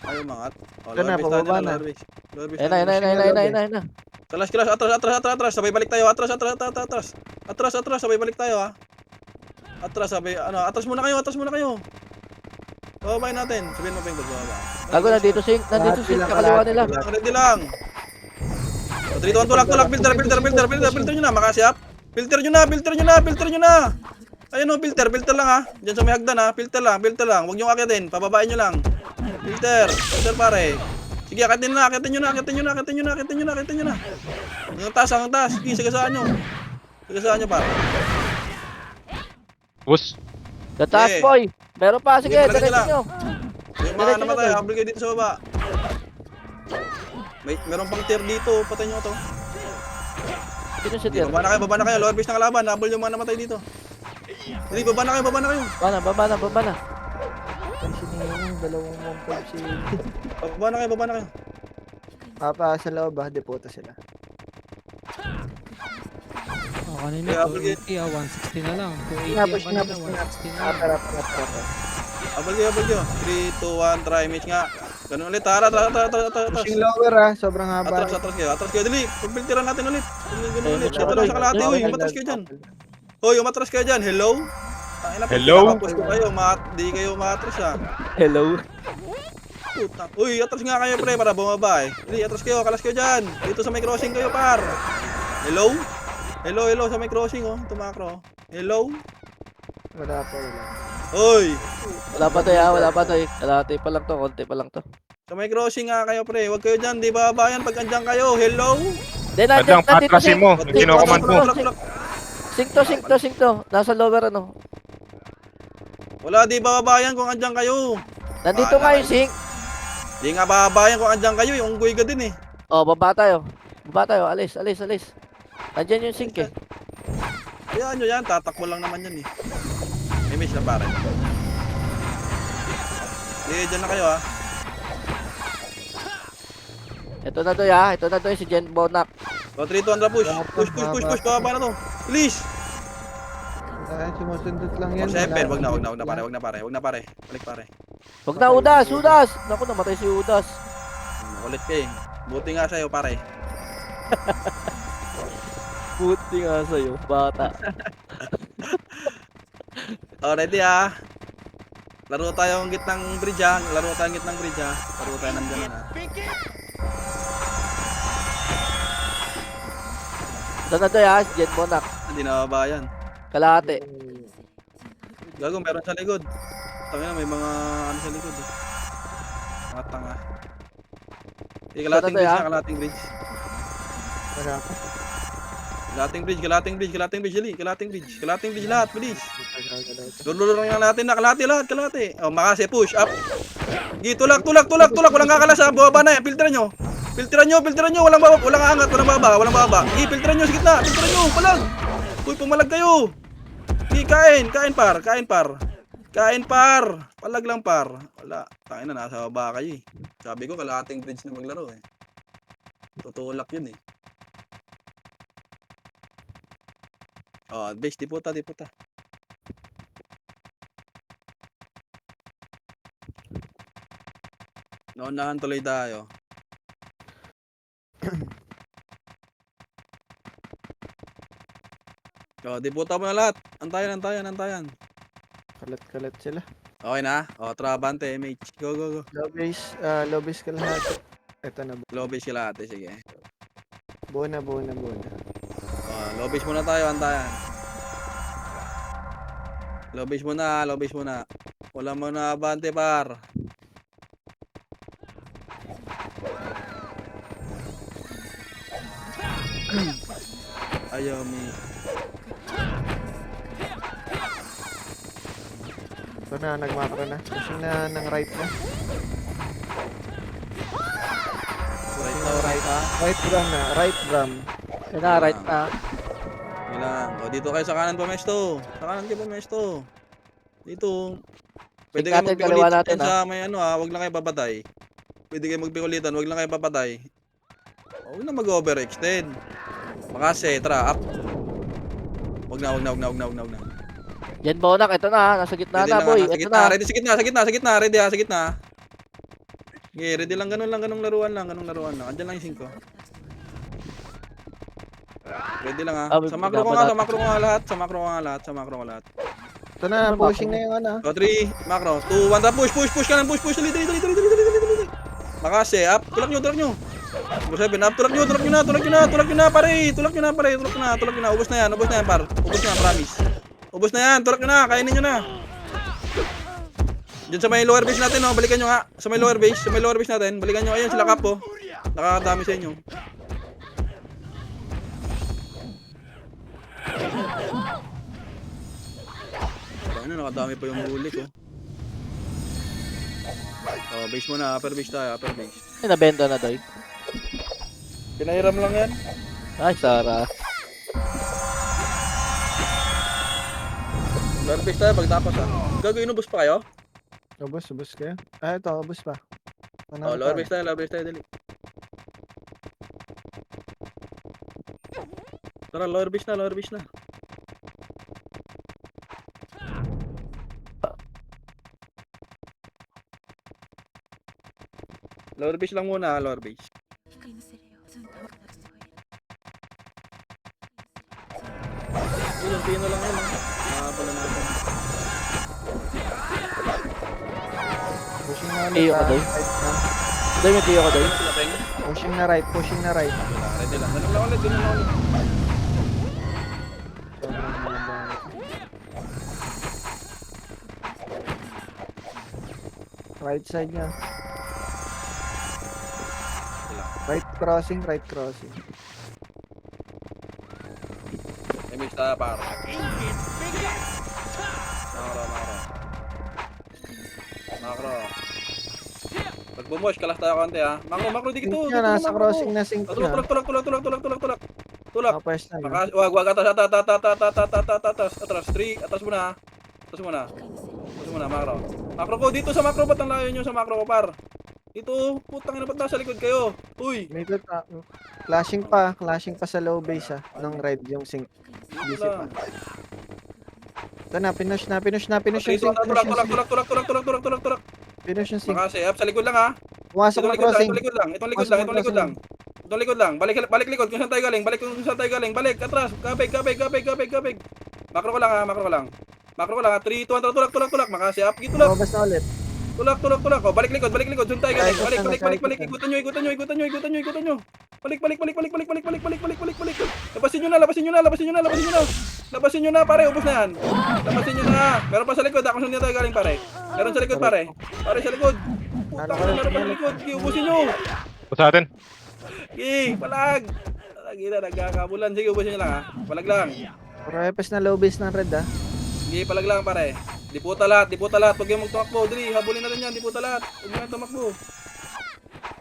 Ayaw mangat. Oh, Ito na, lower base tayo pababa dyan, na. lower base. Lower base Ayun na, tayo. ayun na, ayun na, ayun na, ayun na, ayun na. Kalas, kalas, atras, atras, atras, atras. Sabay balik tayo. Atras, atras, atras, atras. Atras, atras, sabay balik tayo, ha. Atras, sabay, ano, atras muna kayo, atras muna kayo. Bababayin natin. Sabihin mo pa yung pagbababa. Gago, nandito sing, kakaliwa nila. Ready lang. 3, 2, 1, tulak, tulak. Filter, filter, filter, filter, filter nyo na. Makasiap. Filter nyo na, filter nyo na, filter nyo na. Ayun o, filter, filter lang, ha. Diyan sa may hagdan, ha. Filter lang, filter lang. Huwag nyo akitin. Pababain nyo lang. Filter, filter pare. Sige, akitin nyo na, akitin nyo na, akitin nyo na, akitin nyo na, akitin nyo na, akitin nyo na. Hanggang taas, hanggang taas. Sige, sagasaan nyo. Sagasaan nyo, pare. Bus. Sa taas, Eh. boy. Meron pa, sige, Sige, palagay diretso nyo nyo. Yung mga Diretso namatay, na, habol kayo dito sa baba. Meron pang tier dito. Patay nyo to. Sino si Tier? Baba na kayo, baba na kayo. Lower base ng kalaban. Habol yung mga namatay dito. Hindi, baba na kayo, baba na kayo. Baba na, baba na, baba na. Ay, sinilong, dalawang 1.5 si... Baba na kayo, baba na kayo. Papa, sa loob, ha. Deputo sila. Oh, kanina Kaya, 280 160 na lang. 280 Tapos ang na, kanina, 160 na lang. Upper, upper, upper, upper. Habol kayo, habol kayo. 3, 2, 1, try image nga. Ganun ulit, tara, tara, tara, tara, tara. Pushing lower, ha. Sobrang haba. Atras, atras kayo, atras kayo. Dali, pagpiltiran natin ulit. Ganun ulit. Ayun, Dito lang sa kalahati, ayun, uy. ayun, Umatras kayo dyan. Hoy, umatras kayo dyan. Hello? Hello? Push ko kayo, di kayo umatras, ha. Hello. Puta. Uy, atras nga kayo, pre, para bumaba, eh. Dali, atras kayo, kalas kayo dyan. Dito sa may crossing kayo, par. Hello? Hello, hello, sa may crossing, oh. Tumakro. Hello? Wala pa, wala. Hoy! Wala pa to, ya. Wala pa to, eh. Kalahati pa lang to, konti pa lang to. Sa may crossing nga kayo, pre. Huwag kayo dyan, di babayan pag andyan kayo. Hello? Then, Adang, patrasin mo. Sing, Kinocommand mo. sing to. Nasa lower, ano. Wala, di babayan kung andyan kayo. Nandito nga yung sing. Di nga babayan kung andyan kayo. Yung unggoy ka din, eh. Oh, baba tayo. Baba tayo, alis, alis, alis. Nandiyan yung sink, eh. Hayaan nyo yan, tatakbo lang naman yan, eh. Image na, pare. Eh, dyan na kayo, ha. Ito na to, ya. Ito na to, si Jen Bonak. So, 3, 2, 1, push. Push, push, push, push. Bababa na to. Please. Ay, sumusundot lang yan. Oh, Seven. Wala. Wag na, pare. Wag na, pare. Balik, pare. Huwag na, Udas, Udas. Naku, namatay si Udas. Ulit kayo, eh. Buti nga sa'yo, pare. Buti nga sa'yo, bata. Oh, ready, ha. Laro tayong gitnang bridge, ha. Laro tayong gitnang bridge, ha. Laro tayo nandyan, ha. Ito na to, ya. Si Jen Bonak. Hindi na babayan. Kalahati. Gago, meron sa likod. Tangina, may mga ano sa likod, eh. Mga tanga. Kalating bridge na, kalating bridge. Wala pa. Kalating bridge, kalating bridge, kalating bridge, dali. Kalating bridge lahat, bilis. Lululur lang natin na, kalahati lahat, kalahati. Oh, makasi, push, up. Gi, tulak. Walang kakalas, ha. Bumaba na, filteran nyo. Filteran nyo. Walang angat, walang baba. Gi, filteran nyo sa gitna. Filteran nyo, palag. Uy, pumalag kayo. Gi, kain par. Palag lang, par. Wala. Tangin na, nasa baba kayo, eh. Sabi ko, kalahating bridge na maglaro, eh. Tutulak yun, eh. Oh, base, di puta. Naunahan tuloy tayo. O, diputa mo na lahat. Antayan. Kalat-kalat sila. Okay na? O, tara, bante, MH. Go. Low base ka lahat. Ito na. Low base sila ate, sige. Buo na. O, low base muna tayo, antayan. Low base muna. Wala mo na bante, par. Ayaw, mi. Ito na, nagmakro na. Pushing na ng right na. Right ha? Right drum na. Right drum. Yun na, right na. Yun lang. O, dito kayo sa kanan pumesto. Dito. Pwede kayo natin, kaliwa magpikulitan natin, dyan sa may ano ha. Huwag lang kayo papatay. Pwede kayo magpikulitan. Huwag lang kayo papatay. Huwag na mag-overextend. Makase, tara, up. Huwag na. Yan Bonak, ito na. Nasa gitna Ready na, lang, boy. ha, sa Ito gitna. na. Ready, sa gitna. Ready ha, sa gitna. Okay, ready lang. Ganung laruan lang. Andyan lang yung 5. Ready lang ha. Ah, Sa macro ko nga lahat. Sa macro ko lahat. Ito na, pushing na yung ano. So, 3, macro. 2, 1, tara, push. Dali. Makase, up. Tulak nyo. 7, up. Tulak nyo na, pare. Ubus na yan, par. Ubus na yan, promise. Ubus na yan, tulak nyo na. Kainin nyo na. Diyan sa may lower base natin, oh. Balikan nyo nga. Sa may lower base natin. Balikan nyo. Ayan, sila kapo. Nakakadami sa inyo. Ano, nakadami pa yung huli ko. Oh, base muna, upper base tayo. Ay, nabenta na, doy. Pinahiram lang yan. Ay, Sara. Lower base tayo pagtapos ha. Gagawin ubos pa kayo? Ubus kayo. Ito, ubus pa. Oh, lower base tayo, dali. Tara, lower base na. Lower base lang muna, lower base. Yung pino lang yun, pala natin. Pushing na ulit. Iyo ka, doy. Doy, may tiyo ko, doy. Pushing na right. Ready lang. Ganun lang ulit. Right side niya. Right crossing. Image tayo, par. Macro. Pag bumush, kalas tayo konti ha. Macro, di Sink kito. niya, nasa crossing na sink niya. Tulak. Kapes na. Wag, atas. 3, atas muna. Macro. Macro ko, dito sa macro, ba't ang layo nyo sa macro ko, par? Dito, putang ina, ba't nasa likod kayo? Uy! Dito, clashing pa sa low base ng red yung sink. Dito Busy lang. pa. Ito na, pinush yung Okay, sink. tulak. Pinush yung sink. Makasi, up sa likod lang ha. Pumasok na crossing. Itong likod lang. Balik likod kung saan tayo galing. Balik, atras. Kabig. Macro ko lang ha. 3, 2, 1, tulak. Makasi, up. Tulak. Lumabas na ulit. Tulak. O, balik likod. Saan tayo galing? Balik. Balik. Ikutan nyo. Balik. Labasin nyo na, pare. Ubos na yan. Meron pa sa likod. Kung saan tayo galing, pare. Meron sa likod, pare. Pare sa likod. Putang ina, meron pa sa likod. Ubusin nyo. Po sa atin. Palag. Lagi na, nagkakabulan. Sige, ubusin nyo lang ha. Palag lang. Puro epes na low base ng red Palag lang, pare. Diputa lahat. Huwag kayong magtumakbo. Dali, habulin natin yan. Diputa lahat. Huwag nyo yung tumakbo.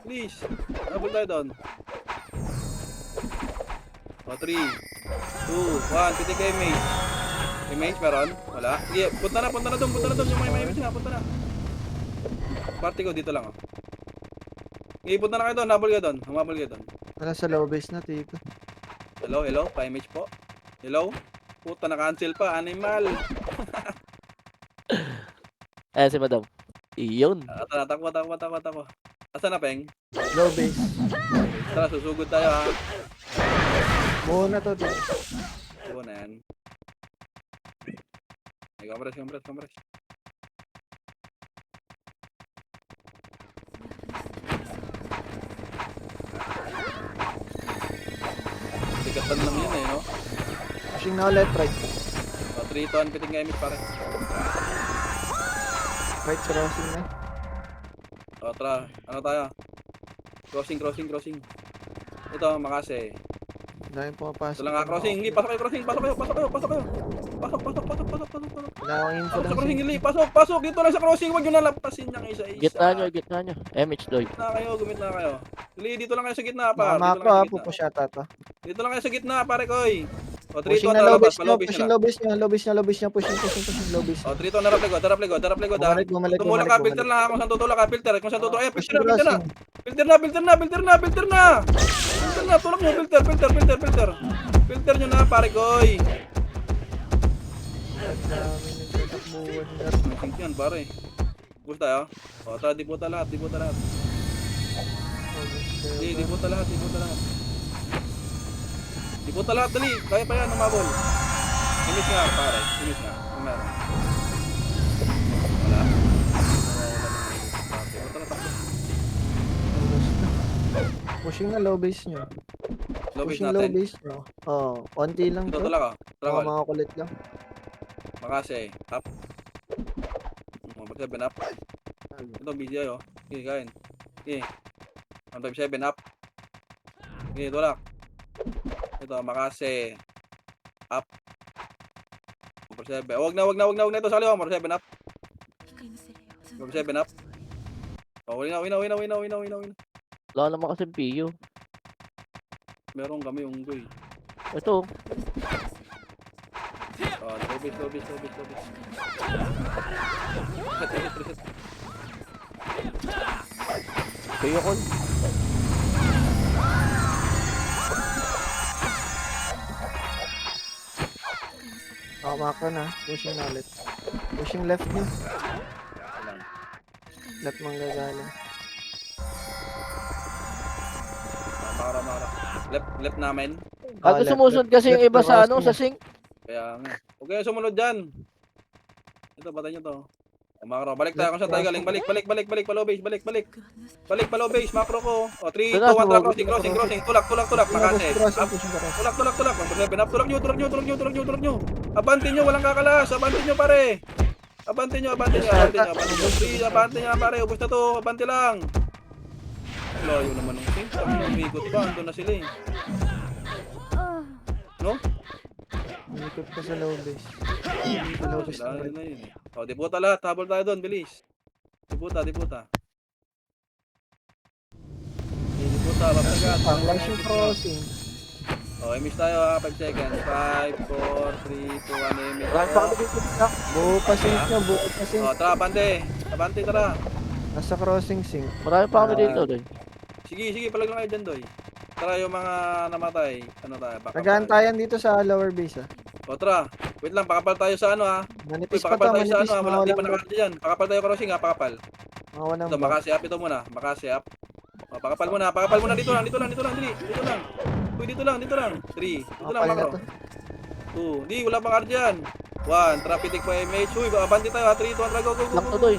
Please. Habol tayo doon. O, 3, 2, 1. Pitik kayo, mage. May mage meron? Wala? Sige, punta na doon. Yung may mage na, punta na. Party ko, dito lang. Sige, punta na kayo doon. Humabol kayo doon. Wala sa low base na, tito. Hello? Pa-image po. Hello? Puta, na-cancel pa. Animal. Ayan si madam. Iyon. Tara, takbo. Asan na, Peng? Low base. Tara, susugod tayo ha. Buo na to, tito. Oo na yan. Ay, compress. Tigatan lang yun eh, no? Pushing na ulit, right. O, 3 to 1 piting nga image pare. Right, crossing na. O, tara. Ano tayo? Crossing. Ito, Makase. Dahil pumapasok. Ito lang nga, crossing. Hindi, pasok kayo. Pasok. Wala akong info Pasok sa ng crossing, sync. hindi. Pasok. Dito lang sa crossing. Huwag nyo nalampasin niyang isa-isa. Gitna nyo. MH Doy. Gumit na kayo. Dili, dito lang kayo sa gitna, par. Mga macro ha, pupush yata to. Dito lang kayo sa gitna, pare koy. O, 3 Pushing to na na lobbies labas. nyo, Palobis pushing na. lobbies nyo, pushing lobbies. O, 3 to na darap legod. Bumalik. Tumulak ka, filter lang ha. Kung saan tutulak ka, filter. Kung saan tutulak. Ayan, Pushing filter na. crossing. Filter na. Tulak mo, filter. Filter nyo na, pare koy. Dami nagtatakbuhan na. Think yan, pare. Gusto tayo? O, tara, dibuta lahat. Di, dibuta lahat. Dibuta lahat, dali. Kaya pa yan, umabol. Imis nga, pare. Kung meron. Wala. Tara, takbo. Pushing na lobbies nyo. Lobbies Pushing natin. lobbies nyo. Oo, konti lang Dito to. tulak ka. Trawal. Mga kulit lang. Makase. Up. Mag-7 up. Ito, BGI oh. Okay, kain. Okay. 157 up. Okay, tulak. Ito, Makase. Up. 147. Wag na ito. Sakali 147 up. 147 up. Oh, win na. Wala naman kasi PU. Meron kami yung goy. Ito. Oh, lobbies. Reset. PU ko. Macro na. Pushing na ulit. Pushing left nyo. Left manggagaling. Mara. Left namin. Bago sumusunod kasi yung iba sa ano, sa sync. Kaya nga. Okay, sumunod dyan. Ito, batay nyo to. Makro, balik tayo kung saan tayo galing. Balik, palobase, balik. Balik, palobase, macro ko. O, 3, 2, 1, crossing. Tulak, Makase. Up. Tulak. 147 up. Tulak nyo. Abante nyo, walang kakalas. Abante nyo, pare. Abante nyo. Free, abante nyo, pare. Ubus na to. Abante lang. Layo naman ng sync. Umikot pa. Ando na sila eh. No? Umikot pa sa lobbies. Lobbies na Dahil rin. na yun. O, dibuta lahat. Habol tayo doon. Bilis. Dibuta. Dibuta, papagad. Ang lang yung crossing. O, emis tayo ha. 5 seconds. 5, 4, 3, 2, 1, emis. Marami pa kami dito. Buo pa sync nyo, O, tara, abante, tara. Nasa crossing sync. Marami pa kami dito, Doy. Sige, palag lang kayo dyan, Doy. Tara, yung mga namatay. Ano tayo? Baka Nag-aantayan dito sa lower base O, tara. Wait lang, pakapal tayo sa ano ha. Uy, Manipis pa pakapal to, tayo sa ano ha. Wala, di pa walang nakakita dyan. Pakapal tayo crossing ha, pakapal. Mawalang Ito, Makase up ito muna. Makase up. O, pakapal muna. Dito lang. Uy, dito lang. 3. Dito lang, Kapal na makro. to. 2. Di, wala pang arjan. 1. Traffic pa MH. Uy, abante tayo ha. 3, 2, 1, go. Lang to, Doy.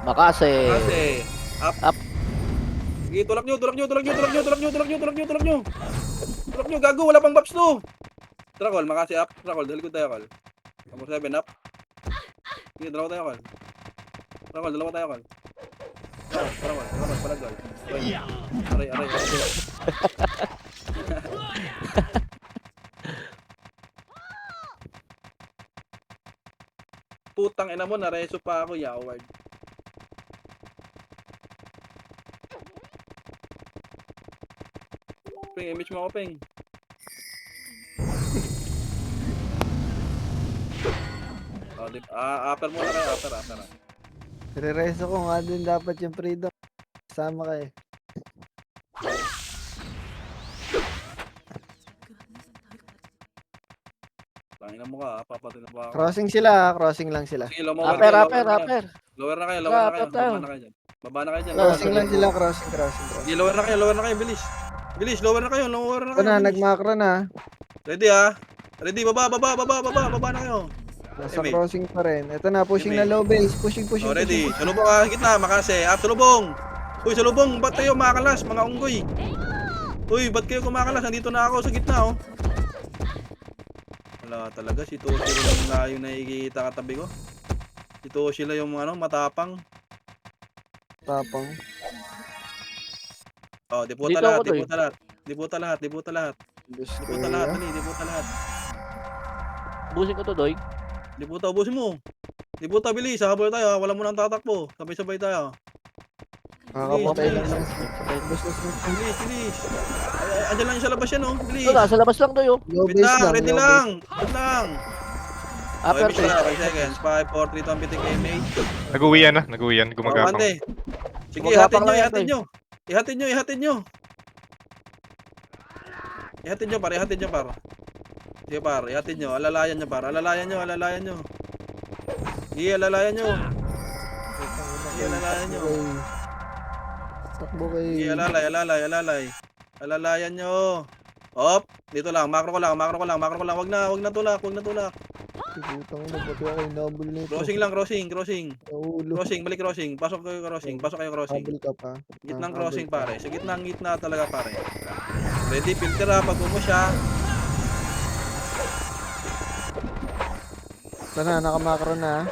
Makase. Makase. Up. Up. Sige, tulak nyo. Gago. Wala pang buffs to. Trakol, Makase up. Trakol, dalikod tayo, Kol. Number 7 up. Sige, dalawa tayo, Kol. Trakol. Palag, Kol. Aray. Putang ina mo, nareso pa ako, Yaward. Ping, image mo ako, Ping. Upper muna kayo, upper. Re-reso ko nga din dapat yung freedom. Sama ka eh. Tangina mo ka, papatay na pa ako. Crossing lang sila. Sige, lower Upper. Lower na kayo. Baba na kayo dyan. Crossing lang sila, crossing. Sige, lower na kayo, bilis. Lower na kayo. Ito na, bilis. nag-macro na. Ready ha? Ready, baba na kayo. Nasa Eme. crossing pa rin. Ito na, pushing Eme. na low base. Pushing. Oh, ready. Salubong ah, gitna, makase. Up, salubong. Uy, salubong, ba't kayo kumakalas, mga unggoy? Uy, ba't kayo kumakalas? Nandito na ako sa gitna, oh. Wala talaga, si Toshi lang na yung nakikita katabi ko. Si Toshi lang yung ano, matapang. Tapang. Oh, di po Dito lahat, ako, di Toy. po lahat. Di po lahat, di po lahat. Gusto Di po lahat, dali, di po lahat. Busin ko to, Doy. Di po ubusin mo. Di po bilis, habol tayo, wala mo nang tatakbo. Sabay-sabay tayo. Kakapatay lang Bilis, ng gusto Bilis, bilis. Andiyan lang yung sa labas yan, oh. Bilis. Ito, nasa labas lang, Doy, oh. low Wait base lang, lang. ready low lang. Wait lang. Upper Okay, three. 5 seconds. 5, 4, 3, 2, bitik MH. Nag-uwian na, nag-uwian. Gumagapang. Bante. Sige, Gumagapang lang yan, ihatid nyo. Ihatid nyo, ihatid nyo. Ihatid nyo, par. Ihatid nyo, par. Sige, par. Ihatid nyo. Alalayan nyo, par. Alalayan nyo, alalayan nyo. Sige, alalayan nyo. Sige, alalayan nyo. Takbo kay... Sige, alalay, alalay, alalay. Alalayan nyo. Op. Dito lang. Makro ko lang, makro ko lang, makro ko lang. Wag na tulak, wag na tulak. Putang ina, pati ako inabol nito. Crossing lang, crossing, crossing. Ulo. Crossing, balik crossing. Pasok kayo crossing, pasok kayo crossing. Habol ka pa. Gitnang Ah, crossing habol ka. pare. Sa gitna talaga pare. Ready, filter ha. Pag mo siya. Ito na, nakamakro na.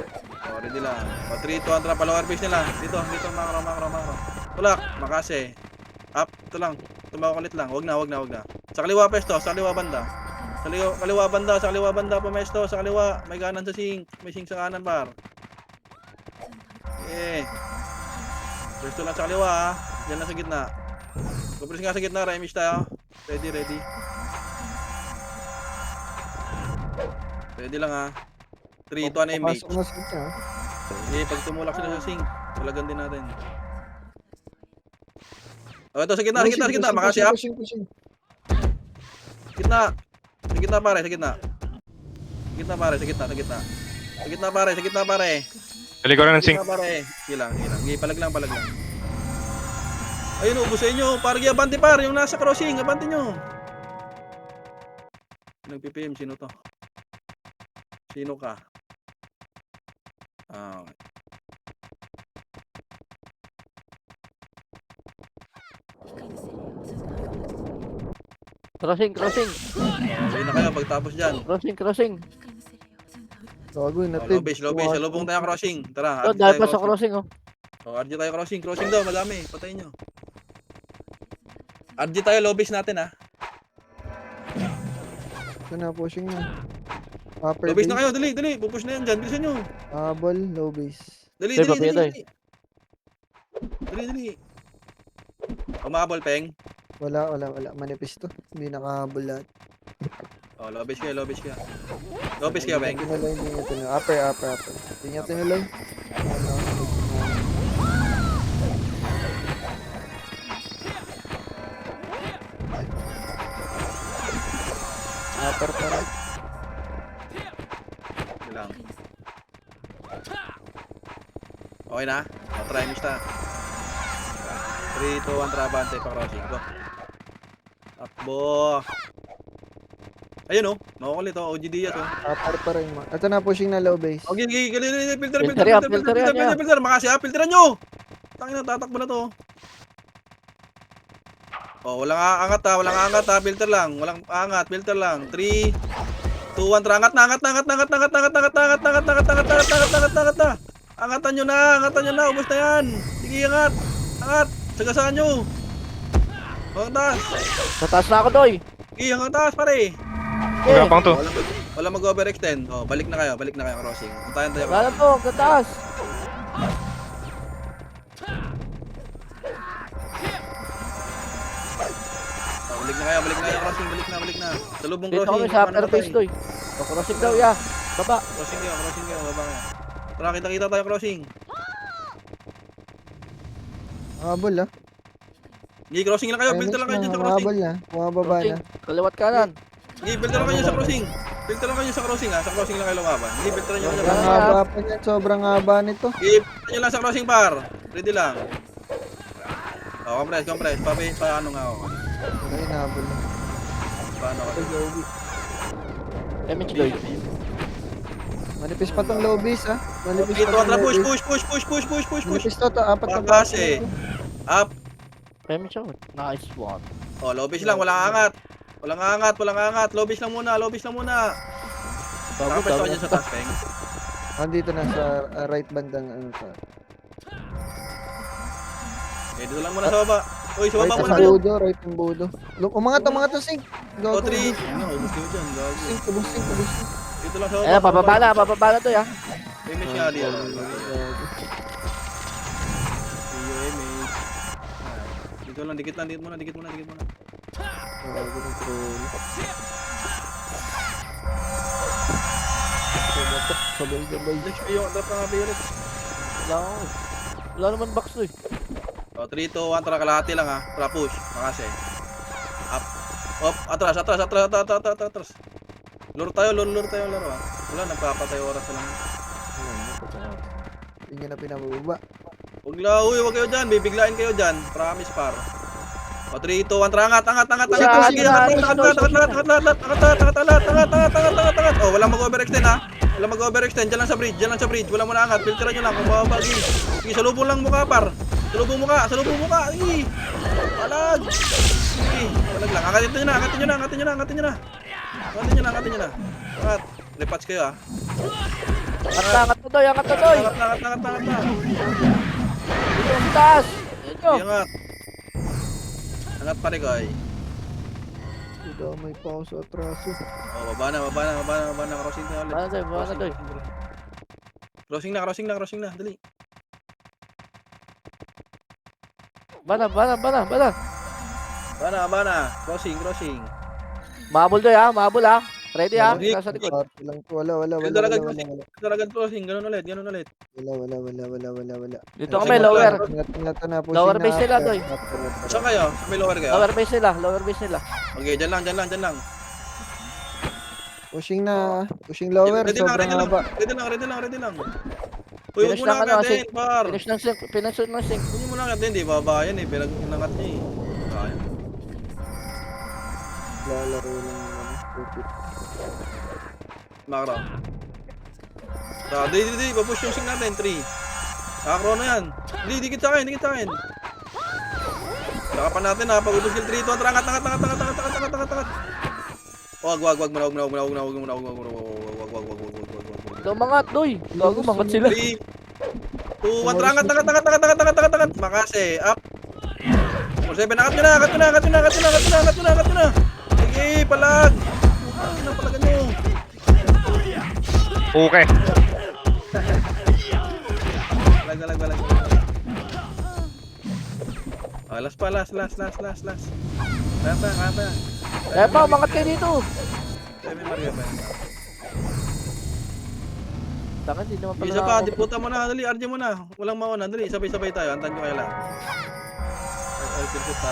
Oh, ready lang. O, 3, 2, antra. Lower base nila. Dito, makro, makro, makro. Tulak, makase. Up, ito lang. Tumawag ulit lang. Wag na. Sa kaliwa pesto, sa kaliwa banda. Sa kaliwa banda pumesto. Sa kaliwa, may kanan sa sink. May sink sa kanan par. Pesto lang sa kaliwa ha. Diyan lang sa gitna. Kupres nga sa gitna, Remish tayo. Ready. Ready lang ha. 3, 2, 1, MH. Pasok na siya. Pag tumulak sila sa sink, talagan din natin. Oh, ito sa gitna, makasi up. Pushing. Gitna. Sa gitna pare, sa gitna. Sa gitna pare. Sa gitna pare. Talikuran ng sink. Sa gitna pare. Sige lang. Palag lang. Ayun, ubos sa inyo. Parang abante par, yung nasa crossing, abante nyo. Nag-PPM, sino to? Sino ka? Ah, okay. Crossing. Sabay na kayo pagtapos dyan. Crossing. Gago, Oh, natid. low base. Salubong tayo crossing. Tara, Oh, RG dahil tayo pa sa crossing, oh. Oh, RG tayo crossing. Crossing daw, madami. Patayin nyo. RG tayo, low base natin ha. Ito na, pushing na. Upper Low base na kayo, dali. Pupush na yan dyan. Bilisan nyo. Habol, low base. Dali. Tay, papiya, tay. Dali. Umabol, peng. Wala. Manifest to. Hindi nakahabol lahat. Oh, low base kayo. Low base kayo, peng. Tinuloy, hindi niya tinuloy. Upper. Hindi niya tinuloy. Upper pa rin. Sige lang. Okay na? O, try mo siya. 3, 2, 1, trabante pa crossing. Go. Takbo. Ayun oh. Nakukulit oh. OG Diaz oh. Upper pa rin. Ito na, pushing na low base. Okay, filter. Filter yan. Makasi ha, filteran nyo. Tangina, tatakbo na to. Oh, walang aangat ha, filter lang. Walang aangat, filter lang. 3, 2, 1, angat na. Angatan nyo na, ubos na yan. Sige, angat. Sagasaan nyo. Hanggang taas. Sa taas na ako, Doy. Sige, hanggang taas pare. Gumagapang to. Wala mag-overextend. Oh, balik na kayo crossing. Puntahan tayo. Wala po, sa taas. Oh, balik na kayo crossing, balik na. Salubong Dito crossing. kami sa upper face, Doy. So, crossing daw, ya. Baba. Crossing kayo, baba kayo. Tara, kita tayo crossing. Habol ah. Sige, crossing lang kayo, filter lang kayo dyan sa crossing. Habol na. Bumababa na. Kaliwat kanan. Sige, filter lang kayo sa crossing. Filter lang kayo sa crossing ha, sa crossing lang kayo lumaban. Sige, filter nyo kayo. Sobrang haba pa niyan. Sobrang haba nito. Sige, filter nyo lang sa crossing par. Ready lang. Oh, compress. Paano nga ako? Ay, nahabol na. Paano ako? MH, Doy. Manipis pa tong low base ah. Manipis Dito, pa tong atra, low push, base. push, push, push, push, push, push, push. Manipis to, apat na Bakase. Up. Pemi shot. Nice one. Oh, low base lang, walang angat. Walang angat, walang angat. Low base lang muna, low base lang muna. Bago, Nakapesto bago. dyan sa taas, Peng. Andito na sa right bandang ano pa. Dito lang muna sa baba. Uy, sa Right baba ang muna kayo. budo, right ang budo. Umangat to Sing. O, Gago. 3. Ano, ubus kayo dyan, gago. Sing, kubos Sing. Dito lang sa baba. Ayan, bababa na to ya. Image nga diyan. Gago. Image. Dito lang, dikit lang, dikit muna. Gago ng troll. Sabay. Next kayo, drop na nga ulit. Wala ko. Wala naman box to eh. O, 3, 2, 1, tara, kalahati lang ha. Tara, push. Makase. Up. Up, atras. Lure tayo laro ha. Wala, nagpapatay oras na lang. Hindi niya na pinababa. Huwag kayo dyan, bibiglain kayo dyan. Promise par. O, 3, 2, 1, tara, angat. O, walang mag-overextend ha. Walang mag-overextend, dyan lang sa bridge. Walang muna angat, filteran nyo lang kung bababa. Sige, salubong lang mukha par. Salubong mukha. Sige. Palag. Sige, palag lang. Angatin nyo na. Angat. Repatch kayo ha. Angat na toy. Angat na. Dito, sa taas. Dito. Sige, angat. Angat pa rin ko ay. Ito may pa ako sa atraso. Oh, baba na. Crossing na ulit. Baba na toy. Crossing na. Dali. Bana. Bana. Crossing. Mahabol toy ha. Ready ha. Sige. Nasa likod. Party lang to. Wala. Talagang crossing. Ganun ulit. Wala. Dito kami, lower. Ingat na. Lower base nila, Doy. Saan kayo? May lower kayo? Lower base nila. Okay, dyan lang. Pushing lower. Ready lang. Sobrang haba. Ready lang. Uy, huwag Finish mo na lang ano, agatin, par. Finish ng sink. Huwag mo na agatin, di baba yan eh. Pinag-inangat niya eh. Sayang. Lalaro lang naman. Makro. Di. Papush yung sing natin. 3. Nakakro na yan. Di, dikit sa akin. Nakapan natin ha. Pag-ubos kill 3. Ito, angat. Wag muna. Lumangat, Doy. Gago, mangat sila. 3, 2, 1, angat. Makase, up. 7, angat nyo na. Sige, palag. Napalagan nyo. Okay. Balag. Oh, last. Kata. Kaya pa, umangat kayo dito. May marga pa. Taka, di naman pala Isa pa, diputa mo na, dali, RJ mo na. Walang mauna, dali, sabay-sabay tayo. Antan nyo kayo lang. Ay, pinsit pa.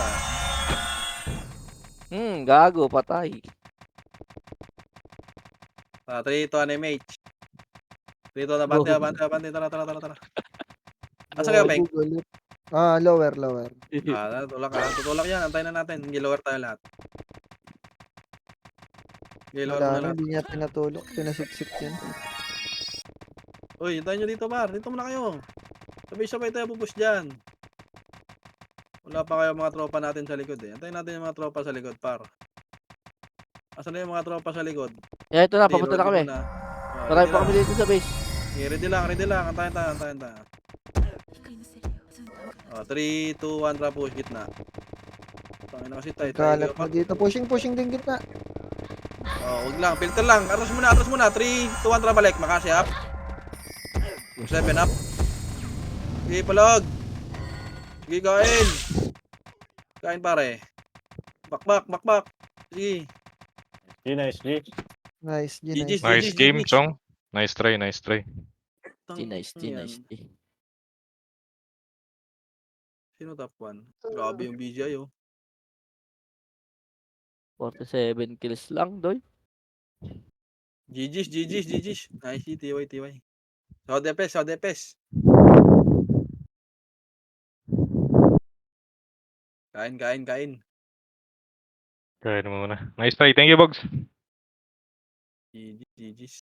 Gago, patay. 3, 2, MH. 3, 2, abante. Tara. Asa kayo, Peng? Lower. Tutulak yan. Antayin na natin. Hindi lower tayo lahat. Hindi lower Wala na lahat. hindi niya pinatulok. Pinasiksik yan. Uy, hintayin nyo dito, par. Dito muna kayo. Sabay-sabay tayo pupush dyan. Wala pa kayo mga tropa natin sa likod eh. Antayin natin yung mga tropa sa likod, par. Asan na yung mga tropa sa likod? Ito na, papunta na kami. Marami pa kami dito sa base. Ready lang. Antayin tayo. 3, 2, 1, tara push, gitna. Tangin na kasi tayo. Kalat na dito. Pushing din gitna. Wag lang, filter lang. Atras muna. 3, 2, 1, tara balik. Makasi up. 7 up. Sige, palag. Sige, kain. Kain pare. Bakbak. Sige. Nice, G. Nice game, Chong. Nice try. Nice. Sino top 1? Grabe yung BGI oh. 47 kills lang, Doy. GG's. Nice, TY. Sao Depes. Kain. Kaya mo muna. Nice try. Thank you, Bogs. GG's.